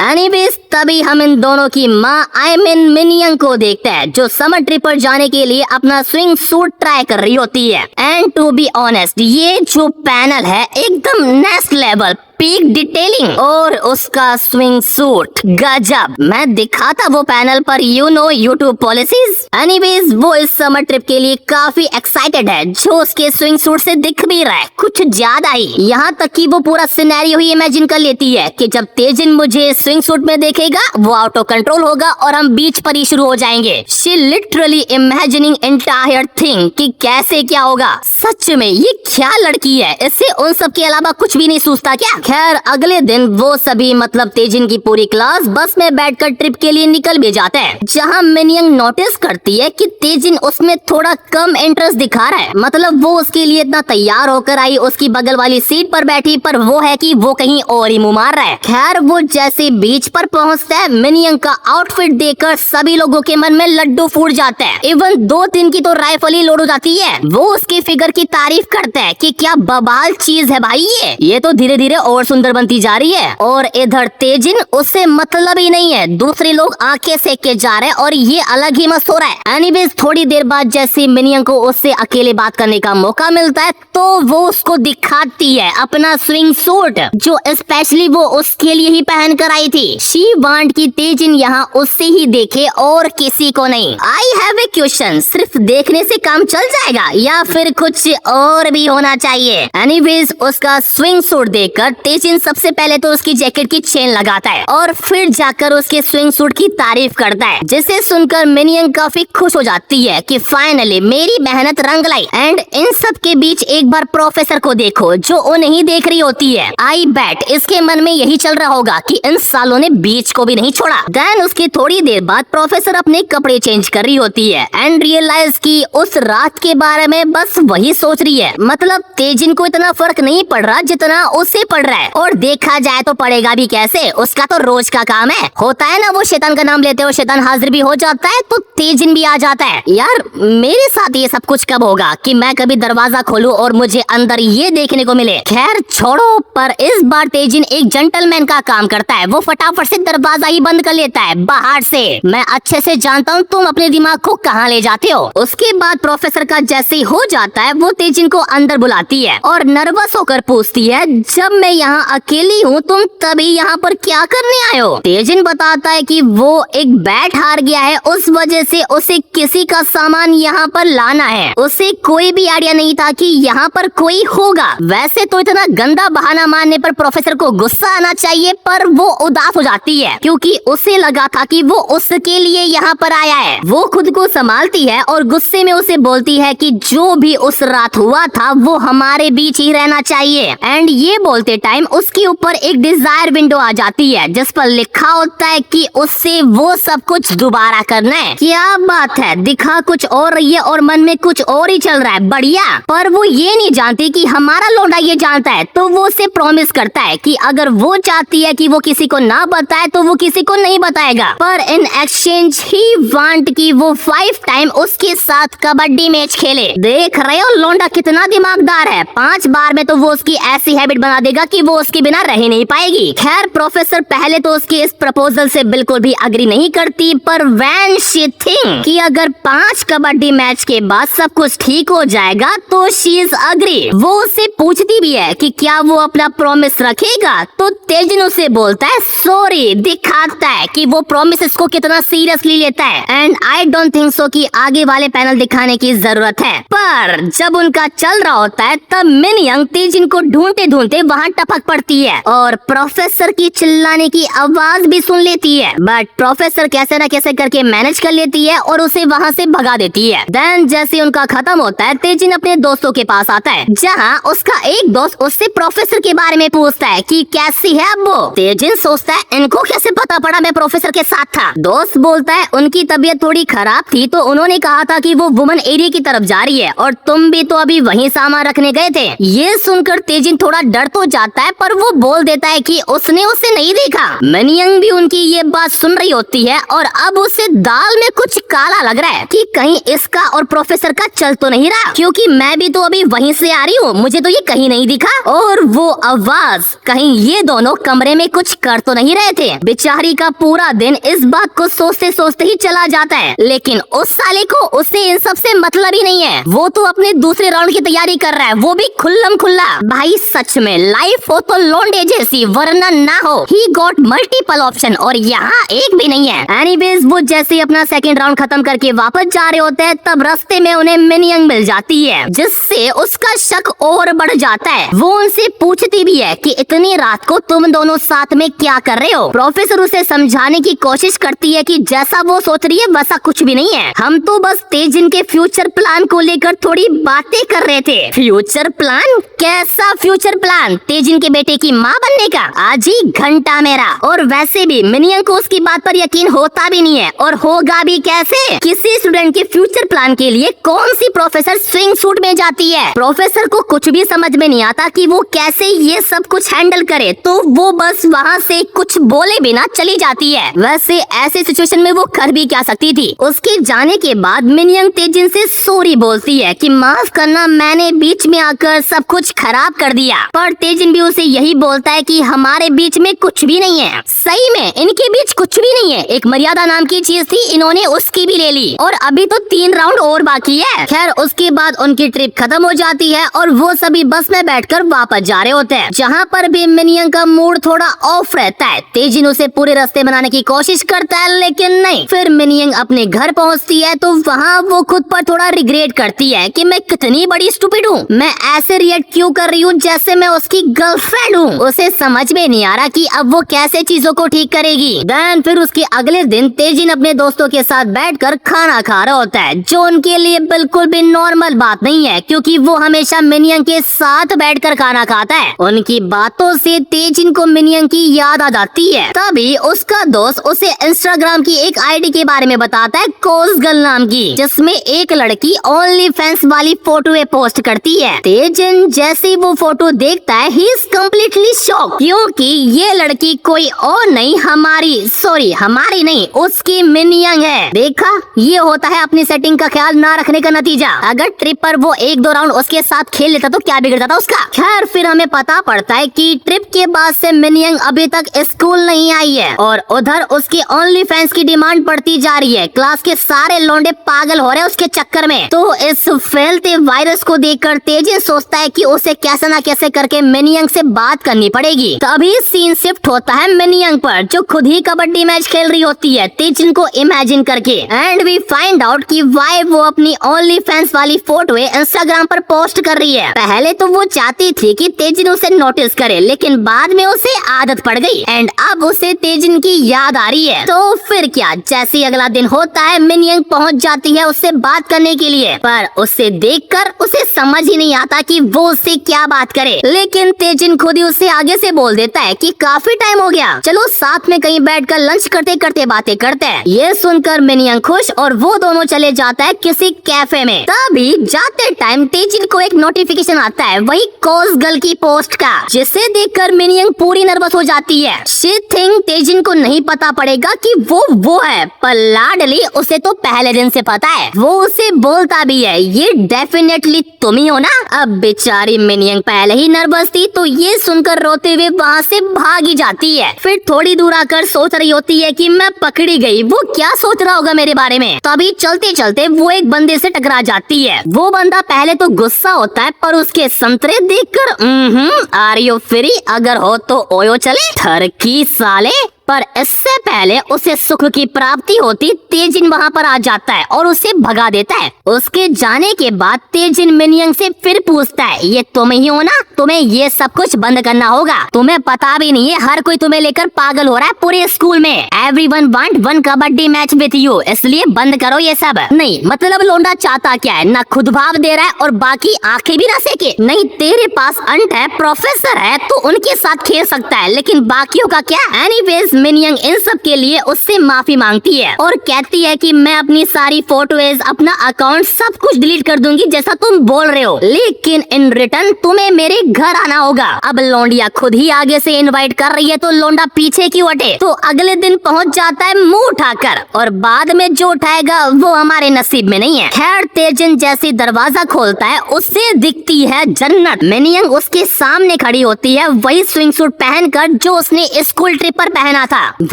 S1: एनीवेज तभी हम इन दोनों की माँ आई मीन मिनियन को देखते हैं, जो समर ट्रिप पर जाने के लिए अपना स्विंग सूट ट्राई कर रही होती है। एंड टू बी ऑनेस्ट ये जो पैनल है एकदम नेक्स्ट लेवल, पीक डिटेलिंग और उसका स्विंग सूट गजब। मैं दिखाता वो पैनल पर यूट्यूब पॉलिसीज। एनीवेज वो इस समर ट्रिप के लिए काफी एक्साइटेड है, जो उसके स्विंग सूट से दिख भी रहा है कुछ ज्यादा ही। यहाँ तक कि वो पूरा सिनेरियो ही इमेजिन कर लेती है कि जब तेजिन मुझे स्विंग सूट में देखेगा वो आउट ऑफ कंट्रोल होगा और हम बीच पर ही शुरू हो जाएंगे। She literally imagining entire thing कि कैसे क्या होगा। सच में ये क्या लड़की है, इससे उन सब के अलावा कुछ भी नहीं सोचता क्या। खैर अगले दिन वो सभी मतलब तेजिन की पूरी क्लास बस में बैठकर ट्रिप के लिए निकल भी जाते हैं, जहाँ मिनियंग नोटिस करती है कि तेजिन उसमें थोड़ा कम इंटरेस्ट दिखा रहा है। मतलब वो उसके लिए इतना तैयार होकर आई, उसकी बगल वाली सीट पर बैठी, पर वो है कि वो कहीं और ही मुंह मार रहा है। खैर वो जैसे बीच पर पहुंचता है, मिनियंग का आउटफिट देखकर सभी लोगों के मन में लड्डू फूट जाते हैं। इवन 2-3 की तो राइफल ही लोड हो जाती है। वो उसके फिगर की तारीफ करते हैं कि क्या बवाल चीज है भाई, ये तो धीरे धीरे और सुंदर बनती जा रही है। और इधर तेजिन उससे मतलब ही नहीं है, दूसरे लोग आंखें सेक के जा रहे हैं और ये अलग ही मस्त हो रहा है। एनीवेज थोड़ी देर बाद जैसे मिनियंग को उससे अकेले बात करने का मौका मिलता है तो वो उसको दिखाती है अपना स्विंग सूट, जो स्पेशली वो उसके लिए ही पहन कर आई थी। शी वांट कि तेजिन यहाँ उससे ही देखे और किसी को नहीं। आई हैव ए क्वेश्चन, सिर्फ देखने से काम चल जाएगा या फिर कुछ और भी होना चाहिए। एनीवेज उसका स्विंग सूट देखकर तेजिन सबसे पहले तो उसकी जैकेट की चेन लगाता है और फिर जाकर उसके स्विंग सूट की तारीफ करता है, जिसे सुनकर मिनियंग काफी खुश हो जाती है कि फाइनली मेरी मेहनत रंग लाई। एंड इन सब के बीच एक बार प्रोफेसर को देखो जो उन्हें देख रही होती है। आई बैट इसके मन में यही चल रहा होगा कि इन सालों ने बीच को भी नहीं छोड़ा। देन उसकी थोड़ी देर बाद प्रोफेसर अपने कपड़े चेंज कर रही होती है एंड रियलाइज कि उस रात के बारे में बस वही सोच रही है। मतलब तेजिन को इतना फर्क नहीं पड़ रहा जितना उसे पड़ रहा है, और देखा जाए तो पड़ेगा भी कैसे, उसका तो रोज का काम है। होता है ना वो शैतान का नाम लेते हो शैतान हाजिर भी हो जाता है, तो तेजिन भी आ जाता है। यार मेरे साथ ये सब कुछ कब होगा कि मैं कभी दरवाजा खोलूं और मुझे अंदर ये देखने को मिले। खैर छोड़ो, पर इस बार तेजिन एक जेंटलमैन का काम करता है। वो फटाफट से दरवाजा ही बंद कर लेता है बाहर से। मैं अच्छे से जानता हूँ तुम अपने दिमाग को कहाँ ले जाते हो। उसके बाद प्रोफेसर का जैसे हो जाता है वो तेजिन को अंदर बुलाती है और नर्वस होकर पूछती है, जब मैं यहाँ अकेली हूँ तुम तभी यहाँ पर क्या करने आए हो। तेजिन बताता है कि वो एक बैट हार गया है, उस वजह से उसे किसी का सामान यहाँ पर लाना है। उसे कोई भी आइडिया नहीं था कि यहाँ पर कोई होगा। वैसे तो इतना गंदा बहाना मारने पर प्रोफेसर को गुस्सा आना चाहिए, पर वो उदास हो जाती है क्योंकि उसे लगा था कि वो उसके लिए यहाँ पर आया है। वो खुद को संभालती है और गुस्से में उसे बोलती है कि जो भी उस रात हुआ था वो हमारे बीच ही रहना चाहिए। एंड ये बोलते टाइम उसके ऊपर एक डिजायर विंडो आ जाती है जिस पर लिखा होता है कि उससे वो सब कुछ दोबारा करना है। क्या बात है, दिखा कुछ और रही है और मन में कुछ और ही चल रहा है, बढ़िया। पर वो ये नहीं जानती कि हमारा लौंडा ये जानता है, तो वो उसे प्रॉमिस करता है कि अगर वो चाहती है कि वो किसी को ना बताए तो वो किसी को नहीं बताएगा। पर इन एक्सचेंज ही वांट कि वो 5 टाइम उसके साथ कबड्डी मैच खेले। देख रहे हो लौंडा कितना दिमागदार है, 5 बार में तो वो उसकी ऐसी हैबिट बना देगा कि वो उसके बिना रह ही नहीं पाएगी। खैर प्रोफेसर पहले तो उसके इस प्रपोजल से बिल्कुल भी अग्री नहीं करती, पर व्हेन शी थिंक कि अगर 5 कबड्डी मैच के बाद सब कुछ ठीक हो जाएगा तो शी इज अग्री। वो उससे पूछती भी है कि क्या वो अपना प्रॉमिस रखेगा, तो तेजिन उसे बोलता है सॉरी, दिखाता है कि वो प्रॉमिस को कितना सीरियसली लेता है। And I don't think so कि आगे वाले पैनल दिखाने की जरूरत है। पर जब उनका चल रहा होता है तब मिनियंग तेजिन को ढूंढते ढूंढते वहाँ टपक पड़ती है और प्रोफेसर की चिल्लाने की आवाज भी सुन लेती है। बट प्रोफेसर कैसे न कैसे करके मैनेज कर लेती है और उसे वहाँ से भगा देती है। देन जैसे उनका खत्म होता है तेजिन अपने दोस्तों के पास आता है, जहाँ उसका एक दोस्त उससे प्रोफेसर के बारे में पूछता है कि कैसी है अब वो। तेजिन सोचता है इनको कैसे पता पड़ा मैं प्रोफेसर के साथ था। दोस्त बोलता है उनकी तबीयत थोड़ी खराब थी तो उन्होंने कहा था कि वो वुमन एरिया की तरफ जा रही है और तुम भी तो अभी वहीं सामान रखने गए थे। ये सुनकर तेजिन थोड़ा डर तो जाता है, पर वो बोल देता है कि उसने उसे नहीं देखा। मिनियंग भी उनकी ये बात सुन रही होती है और अब उसे दाल में कुछ काला लग रहा है कि कहीं इसका और प्रोफेसर का चल तो नहीं रहा, क्योंकि मैं भी तो अभी वहीं से आ रही हूँ, मुझे तो ये कहीं नहीं दिखा। और वो आवाज, कहीं ये दोनों कमरे में कुछ कर तो नहीं रहे थे। बेचारी का पूरा दिन इस बात को सोचते सोचते ही चला जाता है, लेकिन उस साले को उससे इन सब से मतलब ही नहीं है। वो तो अपने दूसरे राउंड की तैयारी कर रहा है, वो भी खुल्लम खुल्ला। भाई सच में लाइफ सिर्फ हो तो लौंडे जैसी, वरना ना हो। ही गॉट मल्टीपल ऑप्शन और यहाँ एक भी नहीं है। एनीवेज वो जैसे अपना सेकंड राउंड खत्म करके वापस जा रहे होते हैं, तब रास्ते में उन्हें मिनयंग मिल जाती है, जिससे उसका शक और बढ़ जाता है। वो उनसे पूछती भी है कि इतनी रात को तुम दोनों साथ में क्या कर रहे हो। प्रोफेसर उसे समझाने की कोशिश करती है कि जैसा वो सोच रही है वैसा कुछ भी नहीं है, हम तो बस तेजिन के फ्यूचर प्लान को लेकर थोड़ी बातें कर रहे थे। Future plan? कैसा फ्यूचर प्लान? तेजिन के बेटे की माँ बनने का? आज ही घंटा मेरा। और वैसे भी मिनयंग को उसकी बात पर यकीन होता भी नहीं है, और होगा भी कैसे? किसी स्टूडेंट के फ्यूचर प्लान के लिए कौन सी प्रोफेसर स्विंग सूट में जाती है? प्रोफेसर को कुछ भी समझ में नहीं आता कि वो कैसे ये सब कुछ हैंडल करे, तो वो बस वहाँ से कुछ बोले बिना चली जाती है। वैसे ऐसे सिचुएशन में वो कर भी क्या सकती थी। उसके जाने के बाद मिनयंग तेजिन से सॉरी बोलती है कि माफ करना, मैंने बीच में आकर सब कुछ खराब कर दिया। पर तेजिन भी उसे यही बोलता है कि हमारे बीच में कुछ भी नहीं है। सही में इनके बीच कुछ भी नहीं है। एक मर्यादा नाम की चीज थी, इन्होंने उसकी भी ले ली, और अभी तो 3 राउंड और बाकी है। खैर उसके बाद उनकी ट्रिप खत्म हो जाती है और वो सभी बस में बैठकर वापस जा रहे होते हैं, जहाँ पर भी मिनयंग का मूड थोड़ा ऑफ रहता है। तेजिन उसे पूरे रास्ते बनाने की कोशिश करता है, लेकिन नहीं। फिर मिनयंग अपने घर पहुँचती है तो वहाँ वो खुद पर थोड़ा रिग्रेट करती है कि मैं कितनी बड़ी स्टूपिड हूँ, मैं ऐसे रिएक्ट क्यों कर रही हूँ जैसे मैं उसकी गर्लफ्रेंड हूँ। उसे समझ में नहीं आ रहा कि अब वो कैसे चीजों को ठीक करेगी। देन फिर उसके अगले दिन तेजिन अपने दोस्तों के साथ बैठकर खाना खा रहा होता है, जो उनके लिए बिल्कुल भी नॉर्मल बात नहीं है, क्योंकि वो हमेशा मिनयंग के साथ बैठकर खाना खाता है। उनकी बातों से तेजिन को मिनयंग की याद आ जाती है। तभी उसका दोस्त उसे इंस्टाग्राम की एक आईडी के बारे में बताता है, कोसगर्ल नाम की, जिसमें एक लड़की ओनली फैंस वाली फोटो पोस्ट करती है। तेजिन जैसे वो फोटो देखता है, ही इज कम्प्लीटली शॉक, क्योंकि ये लड़की कोई और नहीं, हमारी नहीं, उसकी मिनयंग है। देखा, ये होता है अपनी सेटिंग का ख्याल ना रखने का नतीजा। अगर ट्रिप पर वो 1-2 राउंड उसके साथ खेल लेता तो क्या बिगड़ता था उसका। खैर फिर हमें पता पड़ता है कि ट्रिप के बाद से मिनयंग अभी तक स्कूल नहीं आई है, और उधर उसके ओनली फैंस की डिमांड बढ़ती जा रही है। क्लास के सारे लौंडे पागल हो रहे हैं उसके चक्कर में। तो इस फैलते वायरस को देखकर तेजिन सोचता है कि उसे कैसे ना कैसे करके मिनयंग से बात करनी पड़ेगी। तभी सीन शिफ्ट होता है मिनयंग पर, जो खुद ही कबड्डी मैच खेल रही होती है तेजिन को इमेजिन करके। एंड वी फाइंड आउट कि वाई वो अपनी ओनली फैंस वाली फोटो इंस्टाग्राम पर पोस्ट कर रही है। पहले तो वो चाहती थी कि तेजिन उसे नोटिस करे, लेकिन बाद में उसे आदत पड़ गई एंड अब उसे तेजिन की याद आ रही है। तो फिर क्या, जैसे ही अगला दिन होता है मिनयंग पहुंच जाती है उससे बात करने के लिए, पर उसे देखकर उसे समझ ही नहीं आता कि वो उससे क्या बात करे। लेकिन तेजिन खुद ही उससे आगे से बोल देता है कि काफी टाइम हो गया, चलो साथ में कहीं बैठकर लंच करते करते बातें करते हैं। ये सुनकर मिनयंग खुश और वो दोनों चले जाता है किसी कैफे में। तभी जाते टाइम तेजिन को एक नोटिफिकेशन आता है, वही कोसगर्ल की पोस्ट का, जिसे देखकर मिनयंग पूरी नर्वस हो जाती है। शी थिंक तेजिन को नहीं पता पड़ेगा कि वो है, पर लाडली उसे तो पहले दिन से पता है। वो उसे बोलता भी है, ये डेफिनेटली तुम ही हो ना। अब बेचारी मिनयंग पहले ही नर्वस थी, तो ये सुनकर रोते हुए वहाँ से भागी जाती है। फिर थोड़ी दूर आकर सोच रही होती है कि मैं पकड़ी गई, वो क्या सोच रहा होगा मेरे बारे में। तभी चलते चलते वो एक बंदे से टकरा जाती है। वो बंदा पहले तो गुस्सा होता है, पर उसके संतरे देखकर आर यू फ्री, अगर हो तो ओयो चले, थरकी साले। पर इससे पहले उसे सुख की प्राप्ति होती, तेजिन वहाँ पर आ जाता है और उसे भगा देता है। उसके जाने के बाद तेजिन मिनयंग से फिर पूछता है, ये तुम ही हो ना, तुम्हें ये सब कुछ बंद करना होगा, तुम्हें पता भी नहीं है हर कोई तुम्हें लेकर पागल हो रहा है पूरे स्कूल में। Everyone want one kabaddi match with you, इसलिए बंद करो ये सब। नहीं मतलब लोंडा चाहता क्या है, ना खुद भाव दे रहा है और बाकी आंखें भी ना सेके। नहीं तेरे पास अंट है, प्रोफेसर है, तो उनके साथ खेल सकता है, लेकिन बाकियों का क्या। एनीवेज मिनयंग इन सब के लिए उससे माफी मांगती है और कहती है कि मैं अपनी सारी फोटोज, अपना अकाउंट, सब कुछ डिलीट कर दूंगी जैसा तुम बोल रहे हो, लेकिन इन रिटर्न तुम्हें मेरे घर आना होगा। अब लोंडिया खुद ही आगे से इनवाइट कर रही है, तो लोंडा पीछे क्यों हटे। तो अगले दिन पहुंच जाता है मुंह उठाकर, और बाद में जो उठाएगा वो हमारे नसीब में नहीं है। खैर तेजिन जैसे दरवाजा खोलता है, उससे दिखती है जन्नत। मिनयंग उसके सामने खड़ी होती है, वही स्विंग सूट पहनकर जो उसने स्कूल ट्रिप पर पहना बना था।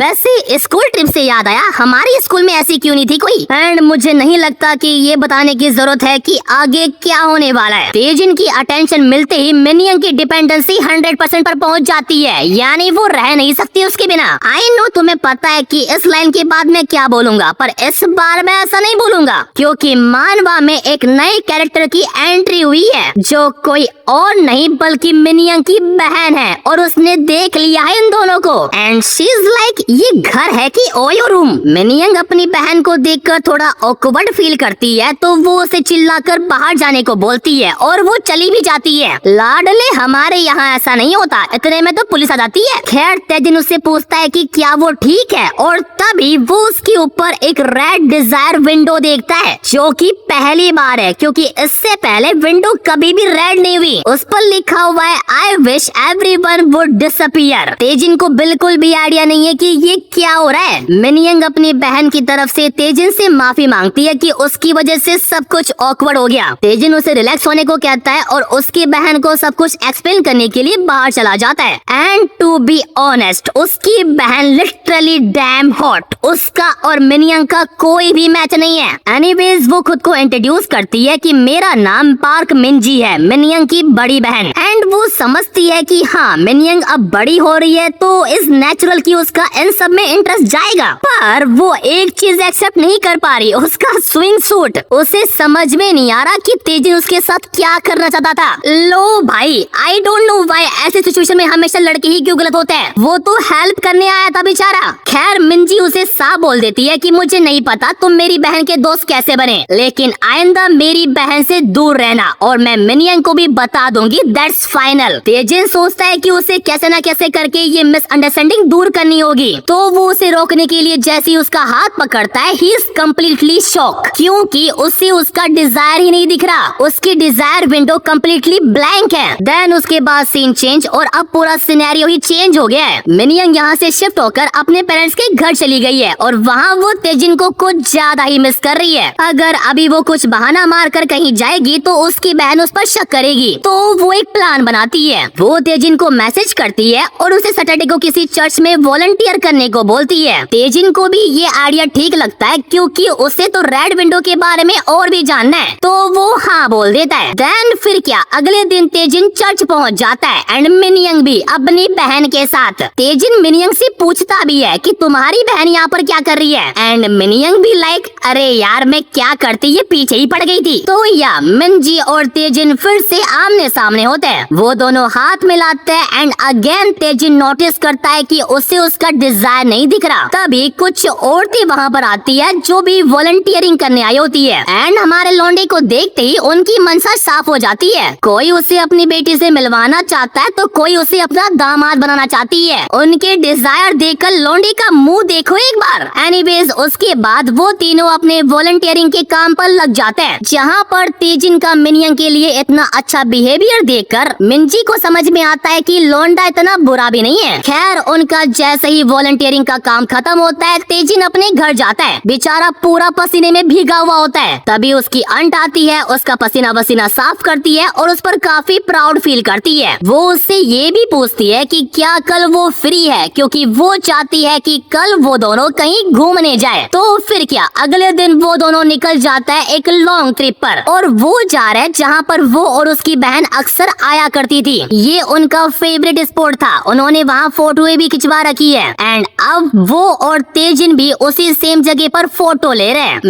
S1: वैसे स्कूल ट्रिप से याद आया, हमारी स्कूल में ऐसी क्यों नहीं थी कोई। एंड मुझे नहीं लगता कि ये बताने की जरूरत है कि आगे क्या होने वाला है। तेजिन की अटेंशन मिलते ही मिनियन की डिपेंडेंसी 100% पर पहुंच जाती है, यानी वो रह नहीं सकती उसके बिना। आई नो तुम्हें पता है कि इस लाइन के बाद मैं क्या बोलूंगा, पर इस बार मैं ऐसा नहीं बोलूंगा, क्योंकि मानवा में एक नए कैरेक्टर की एंट्री हुई है जो कोई और नहीं बल्कि मिनियन की बहन है, और उसने देख लिया है इन दोनों को। एंड शी इज लाइक, ये घर है कि ओयो रूम। मिनियन अपनी बहन को देखकर थोड़ा ऑकवर्ड फील करती है, तो वो उसे चिल्लाकर बाहर जाने को बोलती है और वो चली भी जाती है। लाडले हमारे यहाँ ऐसा नहीं होता, इतने में तो पुलिस आ जाती है। खैर तेजिन उससे पूछता है कि क्या वो ठीक है, और तभी वो उसके ऊपर एक रेड डिजायर विंडो देखता है, जो कि पहली बार है, क्योंकि इससे पहले विंडो कभी भी रेड नहीं हुई। उस पर लिखा हुआ है I wish everyone would disappear. Taejin को बिल्कुल भी आइडिया नहीं है कि ये क्या हो रहा है। मिनियन अपनी बहन की तरफ से तेजिन से माफी मांगती है कि उसकी वजह से सब कुछ ऑकवर्ड हो गया। तेजिन उसे रिलैक्स होने को कहता है और उसकी बहन को सब कुछ एक्सप्लेन करने के लिए बाहर चला जाता है। एंड टू बी ऑनेस्ट, उसकी बहन लिटरली डैम हॉट। उसका और मिनियन का कोई भी मैच नहीं है। एनीवेज वो खुद को इंट्रोड्यूस करती है कि मेरा नाम पार्क मिनजी है, मिनियन की बड़ी बहन। एंड वो समझती है कि हाँ मिनियन अब बड़ी हो रही है तो इस नेचुरल की उसका इन सब में इंटरेस्ट जाएगा, पर वो एक चीज एक्सेप्ट नहीं कर पा रही, उसका स्विंग सूट। उसे समझ में नहीं आ रहा कि तेजिन उसके साथ क्या करना चाहता था। लो भाई, आई डोंट नो व्हाई ऐसे सिचुएशन में हमेशा लड़के ही क्यों गलत होते हैं। वो तो हेल्प करने आया था बेचारा। खैर मिंजी उसे साफ बोल देती है कि मुझे नहीं पता तुम मेरी बहन के दोस्त कैसे बने, लेकिन आइंदा मेरी बहन से दूर रहना, और मैं मिनियन को भी बता दूंगी, दैट्स फाइनल। तेजिन सोचता है कि उसे कैसे न कैसे करके ये मिसअंडरस्टैंडिंग दूर करनी होगी, तो वो उसे रोकने के लिए जैसे ही उसका हाथ पकड़ता है, ही इज कम्प्लीटली शॉक, क्योंकि उसे उसका डिजायर ही नहीं दिख रहा। उसकी डिजायर विंडो कम्प्लीटली ब्लैंक है। देन उसके बाद सीन चेंज और अब पूरा सिनेरियो ही चेंज हो गया है। मिनियन यहाँ से शिफ्ट होकर अपने पेरेंट्स के घर चली गई है और वहाँ वो तेजिन को कुछ ज्यादा ही मिस कर रही है। अगर अभी वो कुछ बहाना मार कर कहीं जाएगी तो उसकी बहन उस पर शक करेगी, तो वो एक प्लान बनाती है। वो तेजिन को मैसेज करती है और उसे सैटरडे को किसी चर्च में वॉलंटियर करने को बोलती है। तेजिन को भी ये आइडिया ठीक लगता है, क्योंकि उसे तो रेड विंडो के बारे में और भी जानना है, तो वो हाँ बोल देता है। देन फिर क्या, अगले दिन तेजिन चर्च पहुंच जाता है एंड मिनियन भी अपनी बहन के साथ। तेजिन मिनियन से पूछता भी है कि तुम्हारी बहन यहाँ पर क्या कर रही है, एंड मिनियन भी लाइक अरे यार मैं क्या करती, ये पीछे ही पड़ गई थी। तो या मिंजी और तेजिन फिर से आमने सामने होते हैं। वो दोनों हाथ मिलाते हैं एंड अगेन तेजिन नोटिस करता है कि उसे उसका डिजायर नहीं दिख रहा। तभी कुछ औरतें वहाँ पर आती है जो भी वॉलंटियरिंग करने आई होती है, एंड हमारे लौंडे को देखते ही उनकी मनसा साफ हो जाती है। कोई उसे अपनी बेटी से मिलवाना चाहता है तो कोई उसे अपना दामाद बनाना चाहती है। उनके डिजायर देखकर लौंडे का मुंह देखो एक बार। एनीवेज उसके बाद वो तीनों अपने वॉलंटियरिंग के काम पर लग जाते हैं, जहाँ पर तेजिन का मिनियन के लिए इतना अच्छा बिहेवियर देखकर मिंजी को समझ में आता है कि लौंडा इतना बुरा भी नहीं है। खैर उनका जैसे ही वॉलंटियरिंग का काम खत्म होता है, तेजिन अपने घर जाता है। बेचारा पूरा पसीने में भीगा हुआ होता है। तभी उसकी अंट आती है, उसका पसीना वसीना साफ करती है और उस पर काफी प्राउड फील करती है। वो उससे ये भी पूछती है कि क्या कल वो फ्री है, क्योंकि वो चाहती है कि कल वो दोनों कहीं घूमने जाए। तो फिर क्या, अगले दिन वो दोनों निकल जाता है एक लॉन्ग ट्रिप पर, और वो जा रहा है जहाँ पर वो और उसकी बहन अक्सर आया करती थी। ये उनका फेवरेट स्पॉट था, उन्होंने वहाँ फोटोएं भी खिंचवा रखी है, एंड अब वो और तेजिन भी उसी सेम जगह पर फोटो ले रहे हैं।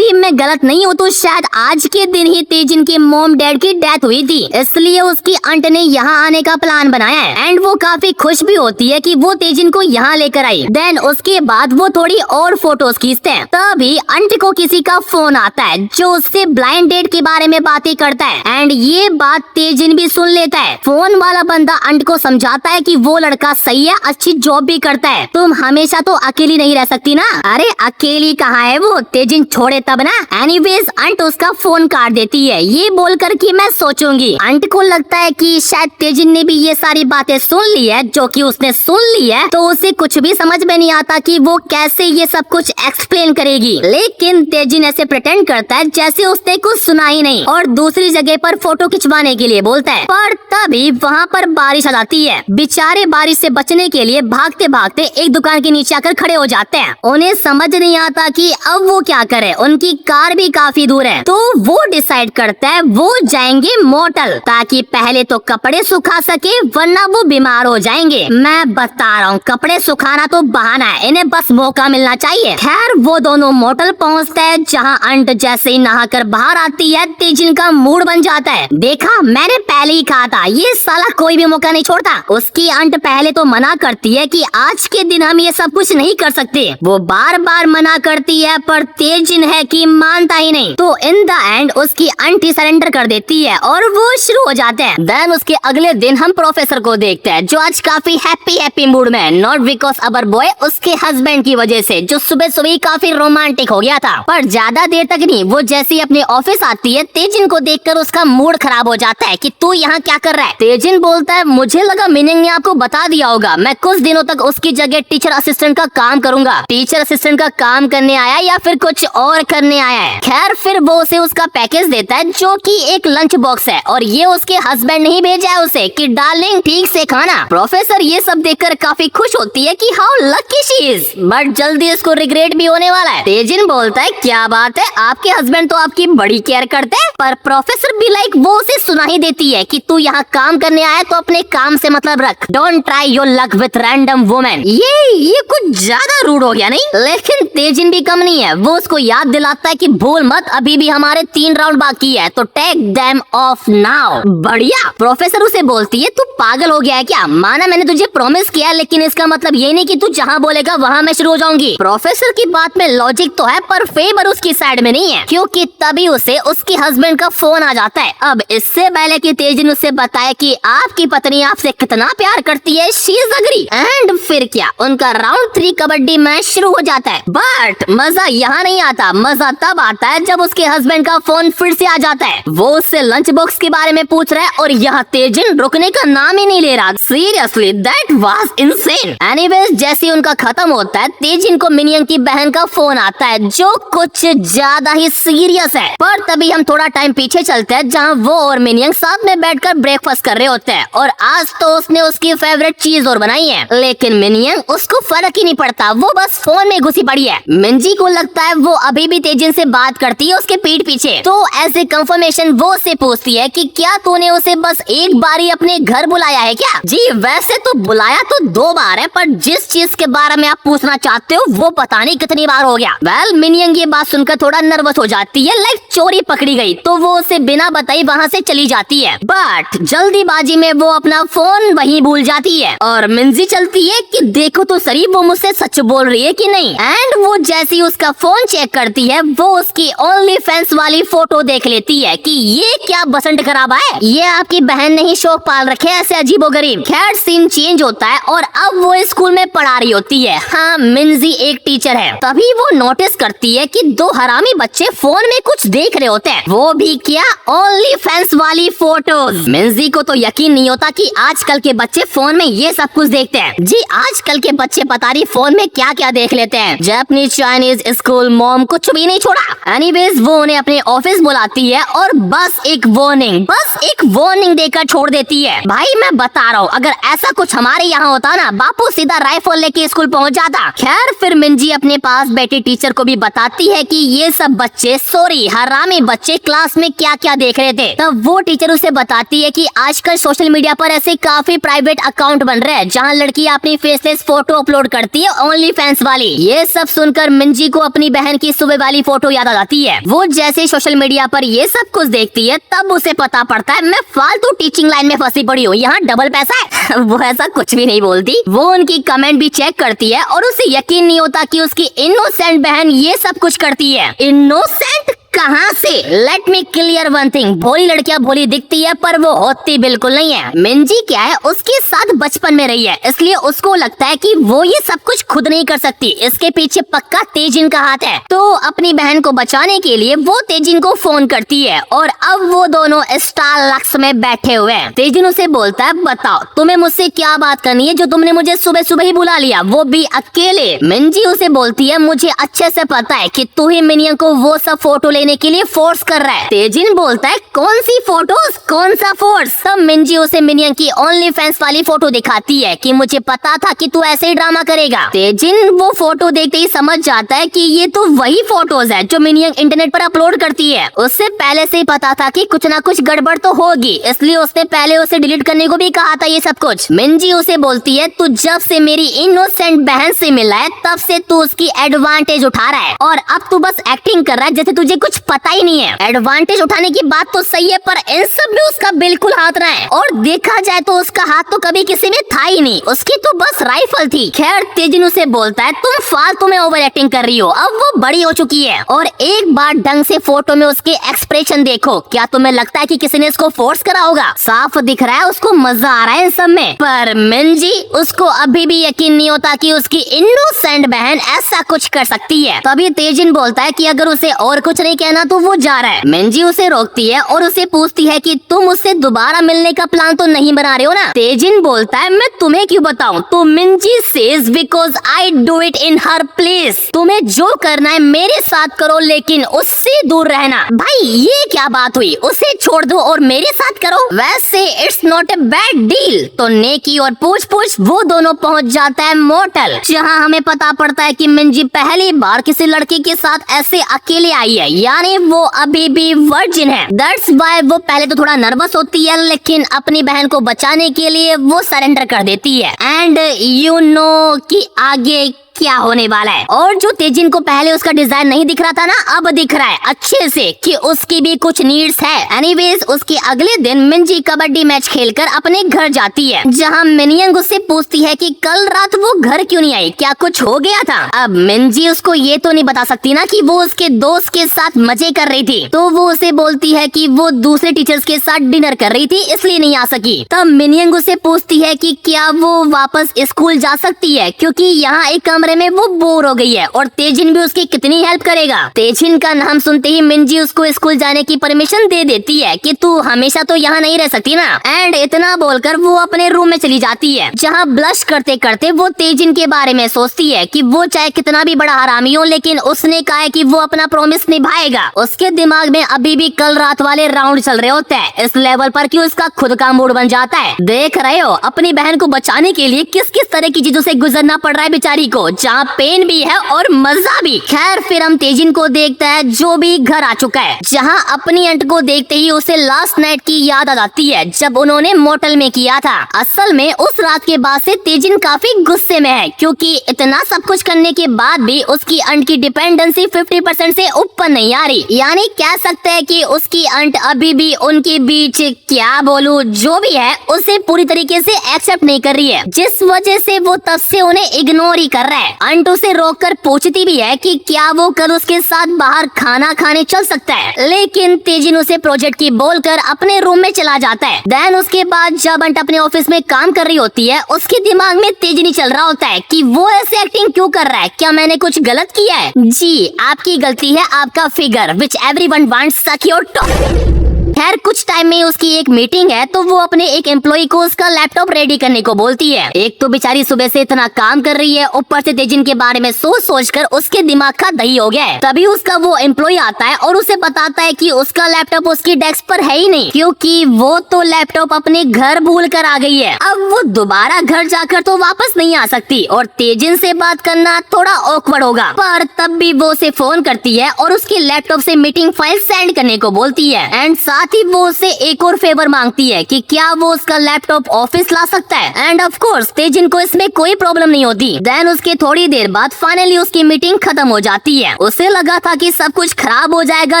S1: मैं गलत नहीं हूँ तो शायद आज के दिन ही तेजिन के मॉम डैड की डेथ हुई थी, इसलिए उसकी आंट ने यहाँ आने का प्लान बनाया है, एंड वो काफी खुश भी होती है कि वो तेजिन को यहाँ लेकर आई। देन उसके बाद वो थोड़ी और फोटोज खींचते हैं। तभी आंट को किसी का फोन आता है जो उससे ब्लाइंड डेट के बारे में बातें करता है, एंड ये बात तेजिन भी सुन लेता है। फोन वाला बंदा आंट को समझाता है कि वो लड़का सही है, अच्छी जॉब भी करता है, तुम हमेशा तो अकेली नहीं रह सकती ना। अरे अकेली कहाँ है वो, तेजिन छोड़े तब ना। एनीवेज आंट उसका फोन काट काट देती है, ये बोलकर कि मैं सोचूंगी। आंट को लगता है कि शायद तेजिन ने भी ये सारी बातें सुन ली है, जो कि उसने सुन ली है तो उसे कुछ भी समझ में नहीं आता कि वो कैसे ये सब कुछ एक्सप्लेन करेगी। लेकिन तेजिन ऐसे प्रिटेंड करता है जैसे उसने कुछ सुना ही नहीं और दूसरी जगह पर फोटो खिंचवाने के लिए बोलता है। पर तभी वहाँ पर बारिश आ जाती है। बेचारे बारिश से बचने के लिए भागते भागते एक दुकान के नीचे आकर खड़े हो जाते हैं। उन्हें समझ नहीं आता कि अब वो क्या करे, उनकी कार भी काफी दूर है। तो वो डिसाइड करता है वो जाएंगे मोटल, ताकि पहले तो कपड़े सुखा सके वरना वो बीमार हो जाएंगे। मैं बता रहा हूँ, कपड़े सुखाना तो बहाना है, इन्हें बस मौका मिलना चाहिए। खैर वो दोनों मोटल पहुँचते हैं, जहाँ अंट जैसे ही नहाकर बाहर आती है तेजिन का मूड बन जाता है। देखा, मैंने पहले ही कहा था, ये साला कोई भी मौका नहीं छोड़ता। उसकी अंट पहले तो मना करती है कि आज के दिन हम ये सब कुछ नहीं कर सकते। वो बार बार मना करती है पर तेजिन है कि मानता ही नहीं। तो इन द एंड उसकी आंटी सरेंडर कर देती है और वो शुरू हो जाते हैं। देन उसके अगले दिन हम प्रोफेसर को देखते हैं, जो आज काफी हैप्पी मूड में है। नॉट बिकॉज अवर बॉय, उसके हस्बैंड की वजह से, जो सुबह सुबह काफी रोमांटिक हो गया था। पर ज्यादा देर तक नहीं, वो जैसे ही अपने ऑफिस आती है तेजिन को देखकर उसका मूड खराब हो जाता है कि तू यहाँ क्या कर रहा है। तेजिन बोलता है मुझे लगा मीनिंग ने आपको बता दिया होगा, मैं कुछ दिनों तक उसकी जगह टीचर असिस्टेंट का काम करूंगा। टीचर असिस्टेंट का काम करने आया या फिर कुछ और करने आया है। खैर फिर वो उसे उसका पैकेज देता है, जो कि एक लंच बॉक्स है और ये उसके हस्बैंड ने ही भेजा है उसे कि डार्लिंग ठीक से खाना। प्रोफेसर ये सब देखकर काफी खुश होती है कि how lucky she is, but जल्दी इसको रिग्रेट भी होने वाला है। तेजिन बोलता है क्या बात है, आपके हस्बैंड तो आपकी बड़ी केयर करते हैं। पर प्रोफेसर भी लाइक वो उसे सुना ही देती है कि तू यहाँ काम करने आया तो अपने काम से मतलब रख, don't try your luck with random women. ये कुछ ज्यादा रूड हो गया नहीं? लेकिन तेजिन भी कम नहीं है, वो उसको याद दिलाता है कि भूल मत, अभी भी हमारे 3 राउंड बाकी है, तो टेक देम ऑफ नाउ। बढ़िया। प्रोफेसर उसे बोलती है तू पागल हो गया है क्या? माना मैंने तुझे प्रॉमिस किया, लेकिन इसका मतलब ये नहीं कि तू जहाँ बोलेगा वहाँ मैं शुरू हो जाऊंगी। प्रोफेसर की बात में लॉजिक तो है पर फेवर उसकी साइड में नहीं है, क्योंकि तभी उसे उसके हस्बैंड का फोन आ जाता है। अब इससे पहले कि तेजिन उसे बताए कि आपकी पत्नी आपसे कितना प्यार करती है, शी इज अग्री। एंड फिर क्या, उनका राउंड 3 कबड्डी मैच शुरू हो जाता है। बट मजा यहाँ नहीं आता, मजा तब आता है जब उसके हस्बैंड का फोन फिर से आ जाता है। वो उससे लंच बॉक्स के बारे में पूछ रहा है और यहाँ तेजिन रुकने का नाम ही नहीं ले रहा। Seriously that was insane. Anyways जैसे उनका खत्म होता है तेजिन को मिनियन की बहन का फोन आता है, जो कुछ ज्यादा ही सीरियस है। पर तभी हम थोड़ा टाइम पीछे चलते हैं, जहाँ वो और मिनियन साथ में बैठकर ब्रेकफास्ट कर रहे होते हैं और आज तो उसने उसकी फेवरेट चीज और बनाई है। लेकिन मिनियन उसको फर्क ही नहीं पड़ता, वो बस फोन में घुसी पड़ी है। मिंजी को लगता है वो अभी भी तेजिन से बात करती है उसके पीठ पीछे। तो एज ए कंफर्मेशन वो उससे पूछती है कि क्या तूने उसे बस एक बार ही अपने घर बुलाया है क्या? जी वैसे तो बुलाया तो 2 बार है, पर जिस चीज के बारे में आप पूछना चाहते हो वो पता नहीं कितनी बार हो गया। वेल मिनियन ये बात सुनकर थोड़ा नर्वस हो जाती है, लाइक चोरी पकड़ी गई, तो वो उसे बिना बताई वहाँ से चली जाती है। बट जल्दीबाजी में वो अपना फोन वहीं भूल जाती है और मिंजी चलती है कि देखो तो सही वो मुझसे सच बोल रही है कि नहीं। एंड वो जैसे ही उसका फोन चेक करती है वो उसकी ओनली फैंस वाली फोटो देख लेती है कि ये क्या बसंत खराबा है, ये आपकी बहन ने ही शौक पाल रखे ऐसे अजीबोगरीब। खैर सीन चेंज होता है और अब वो स्कूल में पढ़ा रही होती है। हाँ मिंजी एक टीचर है। तभी वो नोटिस करती है कि 2 हरामी बच्चे फोन में कुछ देख रहे होते हैं, वो भी क्या, ओनली फैंस वाली फोटोज। मिंजी को तो यकीन नहीं होता कि आजकल के बच्चे फोन में ये सब कुछ देखते हैं। जी आजकल के बच्चे पता नहीं फोन में क्या क्या देख लेते हैं। जापानीज, चाइनीज, स्कूल, मॉम कुछ भी नहीं छोड़ा। एनीवेज वो उन्हें अपने ऑफिस बुलाती है और बस एक वार्निंग देकर छोड़ देती है। भाई मैं बता रहा हूँ, अगर ऐसा कुछ हमारे यहाँ होता ना, बापू सीधा राइफल लेके स्कूल पहुँच जाता। खैर फिर मिंजी अपने पास बैठी टीचर को भी बताती है कि ये सब बच्चे, सॉरी हरामी बच्चे क्लास में क्या क्या देख रहे थे। तब वो टीचर उसे बताती है कि आजकल सोशल मीडिया पर ऐसे काफी प्राइवेट अकाउंट बन रहे हैं, जहाँ लड़की अपनी फेसलेस फोटो अपलोड करती है, ओनली फैंस वाली। ये सब सुनकर मिंजी को अपनी बहन की सुबह वाली फोटो याद आ जाती है। वो जैसे सोशल मीडिया पर ये सब कुछ देखती है तब उसे पता पड़ता है मैं फालतू टीचिंग लाइन में फंसी पड़ी हूँ, यहाँ डबल पैसा है। वो ऐसा कुछ भी नहीं बोलती, वो उनकी कमेंट भी चेक करती है और उसे यकीन नहीं होता कि उसकी इनोसेंट बहन ये सब कुछ करती है। इनोसेंट कहाँ से? Late me clear one thing, भोली लड़कियां भोली दिखती है पर वो होती बिल्कुल नहीं है। मिंजी क्या है, उसके साथ बचपन में रही है, इसलिए उसको लगता है कि वो ये सब कुछ खुद नहीं कर सकती, इसके पीछे पक्का तेजिन का हाथ है। तो अपनी बहन को बचाने के लिए वो तेजिन को फोन करती है और अब वो दोनों स्टार लक्स में बैठे हुए हैं। तेजिन उसे बोलता है, बताओ तुम्हें मुझसे क्या बात करनी है जो तुमने मुझे सुबह सुबह ही बुला लिया, वो भी अकेले। मिंजी उसे बोलती है, मुझे अच्छे से पता है कि तू ही मिनियन को वो सब फोटो लेने के लिए फोर्स कर रहा है। तेजिन बोलता है, कौन सी फोटोज, कौन सा फोर्स? तब मिंजी उसे मिनियन की ओनली फैंस वाली फोटो दिखाती है कि मुझे पता था कि तू ऐसे ही ड्रामा करेगा। तेजिन वो फोटो देखते ही समझ जाता है कि ये तो वही फोटोज है जो मिनियन इंटरनेट पर अपलोड करती है। उससे पहले से ही पता था कि कुछ ना कुछ गड़बड़ तो होगी, इसलिए उसने पहले उसे डिलीट करने को भी कहा था ये सब कुछ। मिंजी उसे बोलती है, तू जब से मेरी इनोसेंट बहन से मिला है तब से तू उसकी एडवांटेज उठा रहा है और अब तू बस एक्टिंग कर रहा है जैसे तुझे कुछ पता ही नहीं है। एडवांटेज उठाने की बात तो सही है पर इन सब में उसका बिल्कुल हाथ रहा है और देखा जाए तो उसका हाथ तो कभी किसी में था ही नहीं, उसकी तो बस राइफल थी। खैर तेजिन उसे बोलता है, तुम फालतू में ओवर एक्टिंग कर रही हो, अब वो बड़ी हो चुकी है और एक बार ढंग से फोटो में उसके एक्सप्रेशन देखो, क्या तुम्हें लगता है कि किसी ने इसको फोर्स करा होगा? साफ दिख रहा है उसको मजा आ रहा है इन सब में। पर मिंजी उसको अभी भी यकीन नहीं होता कि उसकी इनोसेंट बहन ऐसा कुछ कर सकती है। तभी तेजिन बोलता है कि अगर उसे और कुछ नहीं कहना तो वो जा रहा है। मिंजी उसे रोकती है और उसे पूछती है कि तुम उससे दोबारा मिलने का प्लान तो नहीं बना रहे हो ना? तेजिन बोलता है, मैं तुम्हें क्यों बताऊं? तो Minji says because I do it in her place. तुम्हें जो करना है मेरे साथ करो लेकिन उससे दूर रहना। भाई ये क्या बात हुई, उसे छोड़ दो और मेरे साथ करो। वैसे it's not a bad deal. तो नेकी और पूछ पूछ वो दोनों पहुंच जाता है मोटल, जहां हमें पता पड़ता है कि मिंजी पहली बार किसी लड़की के साथ ऐसे अकेले आई है, यानी वो अभी भी वर्जिन है। दैट्स व्हाई वो पहले तो थोड़ा नर्वस होती है लेकिन अपनी बहन को बचाने के लिए वो सरेंडर कर देती है। एंड यू नो कि आगे क्या होने वाला है। और जो तेजिन को पहले उसका डिजाइन नहीं दिख रहा था ना, अब दिख रहा है अच्छे से कि उसकी भी कुछ नीड्स है। एनीवेज उसके अगले दिन मिंजी कबड्डी मैच खेलकर अपने घर जाती है, जहां मिनियंग उससे पूछती है कि कल रात वो घर क्यों नहीं आई, क्या कुछ हो गया था? अब मिंजी उसको ये तो नहीं बता सकती ना कि वो उसके दोस्त के साथ मजे कर रही थी, तो वो उसे बोलती है कि वो दूसरे टीचर्स के साथ डिनर कर रही थी इसलिए नहीं आ सकी। तब मिनियंग उसे पूछती है कि क्या वो वापस स्कूल जा सकती है क्योंकि यहाँ एक कमरे में वो बोर हो गई है और तेजिन भी उसकी कितनी हेल्प करेगा। तेजिन का नाम सुनते ही मिंजी उसको स्कूल जाने की परमिशन दे देती है कि तू हमेशा तो यहाँ नहीं रह सकती ना। एंड इतना बोलकर वो अपने रूम में चली जाती है, जहाँ ब्लश करते करते वो तेजिन के बारे में सोचती है कि वो चाहे कितना भी बड़ा हरामी हो लेकिन उसने कहा है कि वो अपना प्रॉमिस निभाएगा। उसके दिमाग में अभी भी कल रात वाले राउंड चल रहे होते हैं, इस लेवल पर कि उसका खुद का मूड बन जाता है। देख रहे हो अपनी बहन को बचाने के लिए किस किस तरह की चीजों से गुजरना पड़ रहा है बेचारी को, जहाँ पेन भी है और मजा भी। खैर फिर हम तेजिन को देखता है जो भी घर आ चुका है, जहाँ अपनी अंट को देखते ही उसे लास्ट नाइट की याद आ जाती है जब उन्होंने मोटल में किया था। असल में उस रात के बाद से तेजिन काफी गुस्से में है क्योंकि इतना सब कुछ करने के बाद भी उसकी अंट की डिपेंडेंसी 50% से ऊपर नहीं आ रही, यानी कह सकते हैं कि उसकी अंट अभी भी उनके बीच क्या बोलूं जो भी है उसे पूरी तरीके से एक्सेप्ट नहीं कर रही है, जिस वजह से वो तब से उन्हें इग्नोर ही कर रहा है। अंट उसे रोककर पूछती भी है कि क्या वो कल उसके साथ बाहर खाना खाने चल सकता है, लेकिन तेजिन उसे प्रोजेक्ट की बोलकर अपने रूम में चला जाता है। देन उसके बाद जब अंट अपने ऑफिस में काम कर रही होती है उसके दिमाग में तेजिन ही चल रहा होता है कि वो ऐसे एक्टिंग क्यों कर रहा है, क्या मैंने कुछ गलत किया है? जी आपकी गलती है आपका फिगर विच एवरीवन वांट्स सक योर टॉप। खैर कुछ टाइम में उसकी एक मीटिंग है तो वो अपने एक एम्प्लॉय को उसका लैपटॉप रेडी करने को बोलती है। एक तो बेचारी सुबह से इतना काम कर रही है, ऊपर से तेजिन के बारे में सोच सोच कर उसके दिमाग का दही हो गया है। तभी उसका वो एम्प्लॉय आता है और उसे बताता है कि उसका लैपटॉप उसकी डेस्क पर है ही नहीं क्योंकि वो तो लैपटॉप अपने घर भूल कर आ गई है। अब वो दोबारा घर जाकर तो वापस नहीं आ सकती और तेजिन से बात करना थोड़ा ऑकवर्ड होगा, पर तब भी वो उसे फोन करती है और उसके लैपटॉप से मीटिंग फाइल सेंड करने को बोलती है। एंड साथ ही वो उससे एक और फेवर मांगती है कि क्या वो उसका लैपटॉप ऑफिस ला सकता है। एंड ऑफ कोर्स तेजिन को इसमें कोई प्रॉब्लम नहीं होती। देन उसके थोड़ी देर बाद फाइनली उसकी मीटिंग खत्म हो जाती है। उसे लगा था कि सब कुछ खराब हो जाएगा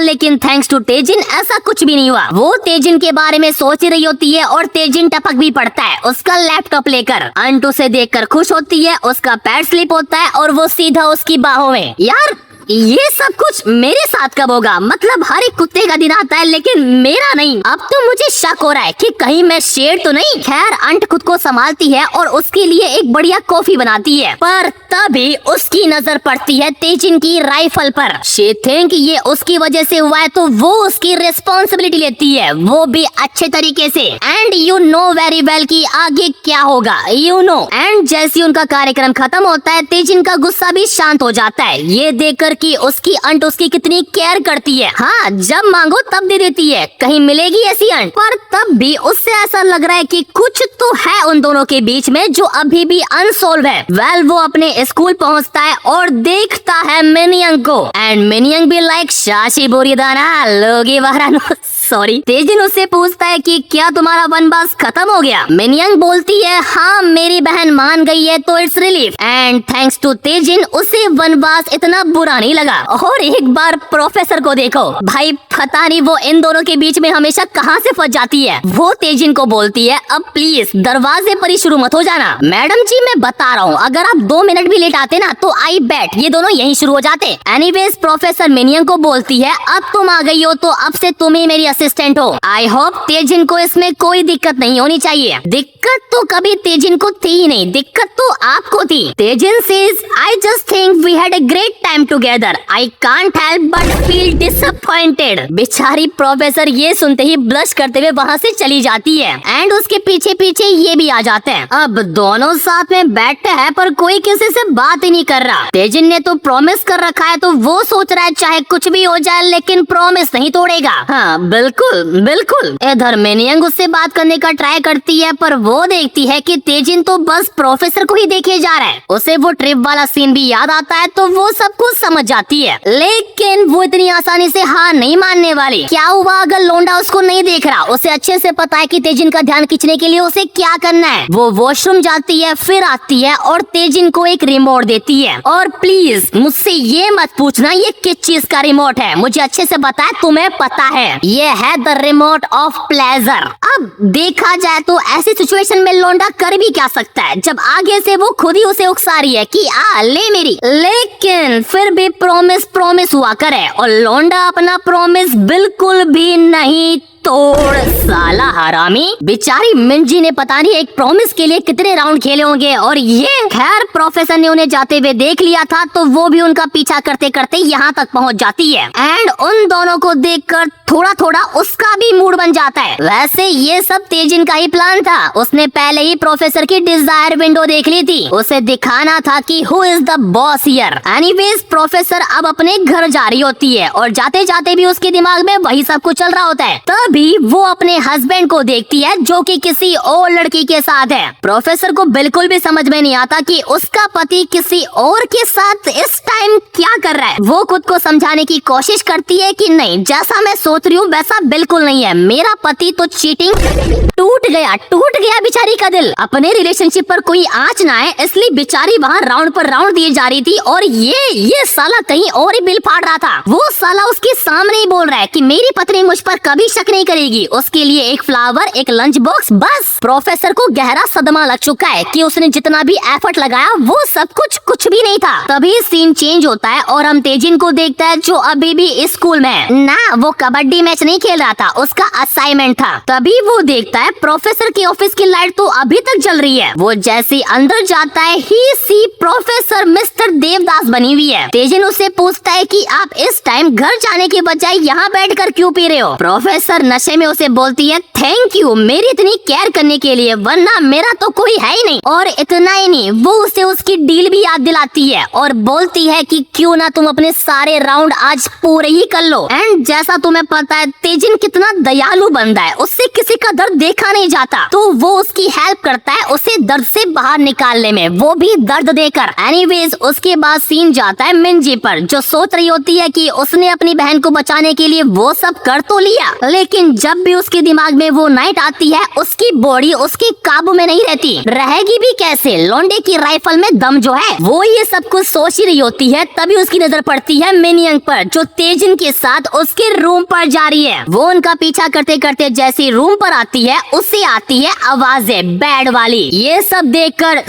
S1: लेकिन थैंक्स टू तेजिन ऐसा कुछ भी नहीं हुआ। वो तेजिन के बारे में सोच ही रही होती है और तेजिन टपक भी पड़ता है उसका लैपटॉप लेकर। अंट उसे देखकर खुश होती है, उसका पैर स्लिप होता है और वो सीधा उसकी बाहों में। यार ये सब कुछ मेरे साथ कब होगा? मतलब हर एक कुत्ते का दिन आता है लेकिन मेरा नहीं। अब तो मुझे शक हो रहा है कि कहीं मैं शेर तो नहीं। खैर अंट खुद को संभालती है और उसके लिए एक बढ़िया कॉफी बनाती है, पर तभी उसकी नजर पड़ती है तेजिन की राइफल पर। शी थिंक ये उसकी वजह से हुआ है तो वो उसकी रिस्पॉन्सिबिलिटी लेती है, वो भी अच्छे तरीके से। And you know very well कि आगे क्या होगा, यू नो। एंड जैसे उनका कार्यक्रम खत्म होता है तेजिन का गुस्सा भी शांत हो जाता है, ये देखकर कि उसकी अंट उसकी कितनी केयर करती है। हाँ, जब मांगो तब दे देती है, कहीं मिलेगी ऐसी अंट। पर तब भी उससे ऐसा लग रहा है कि कुछ तो है उन दोनों के बीच में जो अभी भी अनसोल्व है। वेल वो अपने स्कूल पहुंचता है और देखता है मिनियंग को। एंड मिनियंग भी लाइक शाशी बोरी दाना लोगी वहरानो सॉरी। तेजिन उससे पूछता है कि क्या तुम्हारा वनवास खत्म हो गया? मिनियंग बोलती है हाँ मेरी बहन मान गई है तो it's relief. And thanks to Taejin उसे वनवास इतना बुरा नहीं लगा। और एक बार प्रोफेसर को देखो भाई, पता नहीं वो इन दोनों के बीच में हमेशा कहाँ से फंस जाती है। वो तेजिन को बोलती है अब प्लीज दरवाजे पर ही शुरू मत हो जाना। मैडम जी मैं बता रहा हूँ, अगर आप 2 मिनट भी लेट आते ना तो आई बेट ये दोनों यहीं शुरू हो जाते। एनीवेज प्रोफेसर मिनियंग को बोलती है अब तुम आ गई हो तो अब से तुम ही मेरी असिस्टेंट हो। आई होप तेजिन को इसमें कोई दिक्कत नहीं होनी चाहिए। दिक्कत तो कभी तेजिन को थी ही नहीं, दिक्कत तो आपको थी। तेजिन says I just think we had a great time together, I can't help but feel disappointed. बेचारी प्रोफेसर ये सुनते ही ब्लश करते हुए वहाँ से चली जाती है। एंड उसके पीछे पीछे ये भी आ जाते हैं। अब दोनों साथ में बैठते हैं पर कोई किसी से बात ही नहीं कर रहा। तेजिन ने तो प्रॉमिस कर रखा है तो वो सोच रहा है चाहे कुछ भी हो जाए लेकिन प्रॉमिस नहीं तोड़ेगा। हाँ बिल्कुल बिल्कुल। इधर मिनियंग उससे बात करने का ट्राई करती है पर वो देखती है कि तेजिन तो बस प्रोफेसर को ही देखे जा रहा है। उसे वो ट्रिप वाला सीन भी याद आता है तो वो सब कुछ समझ जाती है, लेकिन वो इतनी आसानी से हार नहीं मानने वाली। क्या हुआ अगर लोंडा उसको नहीं देख रहा? उसे अच्छे से पता है कि तेजिन का ध्यान खींचने के लिए उसे क्या करना है। वो वॉशरूम जाती है, फिर आती है और तेजिन को एक रिमोट देती है। और प्लीज मुझसे ये मत पूछना ये किस चीज का रिमोट है, मुझे अच्छे से पता है, तुम्हें पता है ये है द रिमोट ऑफ प्लेजर। अब देखा जाए तो ऐसी सिचुएशन में लोंडा कर भी क्या सकता है जब आगे से वो खुद ही उसे उकसा रही है कि आ ले मेरी। लेकिन फिर भी प्रॉमिस हुआ करे और लोंडा अपना प्रॉमिस बिल्कुल भी नहीं तोड़ साला हरामी। बेचारी मिंजी ने पता नहीं एक प्रॉमिस के लिए कितने राउंड खेले होंगे और ये। खैर प्रोफेसर ने उन्हें जाते हुए देख लिया था तो वो भी उनका पीछा करते करते यहाँ तक पहुँच जाती है। एंड उन दोनों को देखकर थोड़ा थोड़ा उसका भी मूड बन जाता है। वैसे ये सब तेजिन का ही प्लान था, उसने पहले ही प्रोफेसर की डिजायर विंडो देख ली थी, उसे दिखाना था कि who is the boss here. Anyways professor अब अपने घर जा रही होती है और जाते जाते भी उसके दिमाग में वही सब कुछ चल रहा होता है। तभी वो अपने हस्बैंड को देखती है जो कि किसी और लड़की के साथ है। प्रोफेसर को बिल्कुल भी समझ में नहीं आता कि उसका पति किसी और के साथ इस टाइम क्या कर रहा है। वो खुद को समझाने की कोशिश करती है कि नहीं जैसा मैं सोच रही हूँ वैसा बिल्कुल नहीं है, मेरा पति तो चीटिंग। टूट गया बेचारी का दिल। अपने रिलेशनशिप पर कोई आंच ना आए इसलिए बेचारी वहाँ राउंड पर राउंड दिए जा रही थी और ये साला कहीं और ही बिल फाड़ रहा था। वो साला उसके सामने ही बोल रहा है कि मेरी पत्नी मुझ पर कभी शक नहीं करेगी, उसके लिए एक फ्लावर एक लंच बॉक्स बस। प्रोफेसर को गहरा सदमा लग चुका है कि उसने जितना भी एफर्ट लगाया वो सब कुछ भी नहीं था। तभी सीन चेंज होता है और हम तेजिन को देखता है जो अभी भी स्कूल में है ना, वो कबड्डी मैच नहीं खेल रहा था, उसका असाइनमेंट था। तभी वो देखता है प्रोफेसर के ऑफिस की लाइट तो अभी तक जल रही है। वो जैसे अंदर जाता है ही सी प्रोफेसर मिस्टर देवदास बनी हुई है। तेजिन उससे पूछता है कि आप इस टाइम घर जाने के बजाय यहाँ बैठकर क्यों पी रहे हो? प्रोफेसर नशे में उसे बोलती है थैंक यू मेरी इतनी केयर करने के लिए, वरना मेरा तो कोई है ही नहीं। और इतना ही नहीं, वो उसे उसकी डील भी याद दिलाती है और बोलती है कि क्यों ना तुम अपने सारे राउंड आज पूरे ही कर लो। एंड जैसा तुम्हें पता है तेजिन कितना दयालु बंदा है, उससे किसी का दर्द देखा नहीं जाता, तो वो उसकी हेल्प करता है उसे दर्द से बाहर निकालने में, वो भी दर्द देकर। एनीवेज उसके बाद सीन जाता है मिंजी पर जो सोच रही होती है कि उसने अपनी बहन को बचाने के लिए वो सब कर तो लिया लेकिन लेकिन जब भी उसके दिमाग में वो नाइट आती है उसकी बॉडी उसके काबू में नहीं रहती। रहेगी भी कैसे, लौंडे की राइफल में दम जो है। वो ये सब कुछ सोच ही रही होती है, तभी उसकी नजर पड़ती है मिनियंग पर, जो तेजिन के साथ उसके रूम पर जा रही है। वो उनका पीछा करते करते जैसी रूम पर आती है उससे आती है आवाजें बैड वाली। ये सब देखकर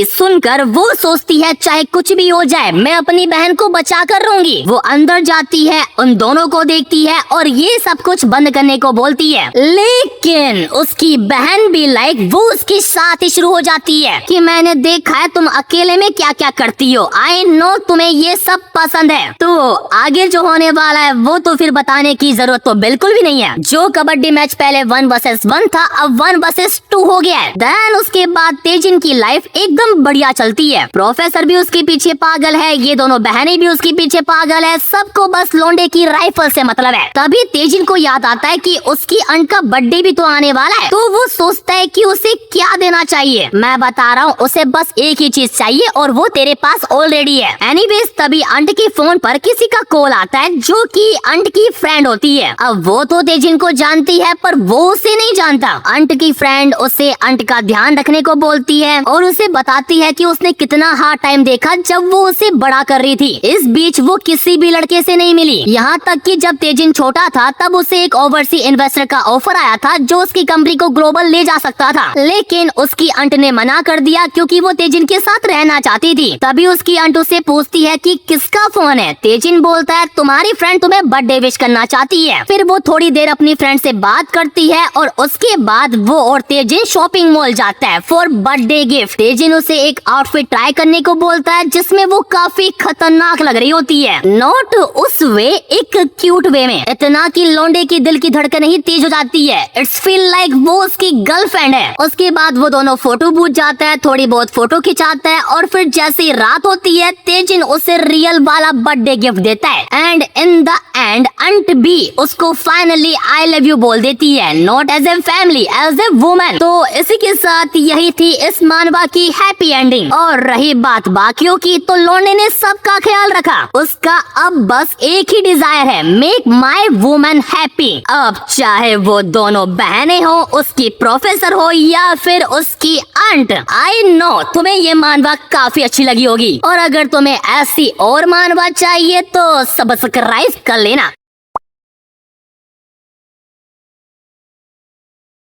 S1: सुनकर वो सोचती है चाहे कुछ भी हो जाए मैं अपनी बहन को बचा कर रहूंगी। वो अंदर जाती है, उन दोनों को देखती है और ये सब कुछ बंद करने को बोलती है, लेकिन उसकी बहन भी वो उसके साथ ही शुरू हो जाती है कि मैंने देखा है तुम अकेले में क्या क्या करती हो, आई नो तुम्हें ये सब पसंद है। तो आगे जो होने वाला है वो तो फिर बताने की जरूरत तो बिल्कुल भी नहीं है। जो कबड्डी मैच पहले 1 वर्सेस 1 था अब 1 वर्सेस 2 हो गया है। देन उसके बाद तेजिन की लाइफ एकदम बढ़िया चलती है। प्रोफेसर भी उसके पीछे पागल है, ये दोनों बहनें भी उसके पीछे पागल है, सबको बस लोंडे की राइफल से मतलब है। तभी तेजिन को याद आता है कि उसकी अंट का बर्थडे भी तो आने वाला है। तो वो सोचता है कि उसे क्या देना चाहिए। मैं बता रहा हूँ उसे बस एक ही चीज चाहिए और वो तेरे पास ऑलरेडी है। एनीवेज तभी अंट के फोन पर किसी का कॉल आता है जो कि अंट की फ्रेंड होती है। अब वो तो तेजिन को जानती है पर वो उसे नहीं जानता। अंट की फ्रेंड उसे अंट का ध्यान रखने को बोलती है और उसे बताती है कि उसने कितना हार्ड टाइम देखा जब वो उसे बड़ा कर रही थी। इस बीच वो किसी भी लड़के से नहीं मिली, यहाँ तक कि जब तेजिन छोटा था तब उसे एक ओवरसी इन्वेस्टर का ऑफर आया था जो उसकी कंपनी को ग्लोबल ले जा सकता था, लेकिन उसकी अंट ने मना कर दिया क्योंकि वो तेजिन के साथ रहना चाहती थी। तभी उसकी अंट उसे पूछती है कि किसका फोन है। तेजिन बोलता है तुम्हारी फ्रेंड तुम्हें बर्थडे विश करना चाहती है। फिर वो थोड़ी देर अपनी फ्रेंड से बात करती है और उसके बाद वो और तेजिन शॉपिंग मॉल जाता है फॉर बर्थडे गिफ्ट। तेजिन उसे एक आउटफिट ट्राई करने को बोलता है जिसमें वो काफी खतरनाक लग रही होती है, नॉट उस वे, एक क्यूट वे में, इतना कि लौंडे की दिल की धड़कन ही तेज हो जाती है। इट्स फील लाइक वो उसकी गर्लफ्रेंड है। उसके बाद वो दोनों फोटो बूथ जाता है, थोड़ी बहुत फोटो खिंचाता है और फिर जैसी रात होती है तेजिन उसे रियल वाला बर्थडे गिफ्ट देता है and in the end aunt भी उसको फाइनली आई लव यू बोल देती है, not as a family, as a woman. तो इसी के साथ यही थी इस मानवा की हैप्पी एंडिंग। और रही बात बाकियों की तो लौंडे ने सबका ख्याल रखा। उसका अब बस एक ही डिजायर है, मेक माई वुमन हैप्पी। अब चाहे वो दोनों बहनें हो, उसकी प्रोफेसर हो या फिर उसकी अंट। आई नो तुम्हें ये मानवा काफी अच्छी लगी होगी और अगर तुम्हें ऐसी और मानवा चाहिए तो सब्सक्राइब कर लेना।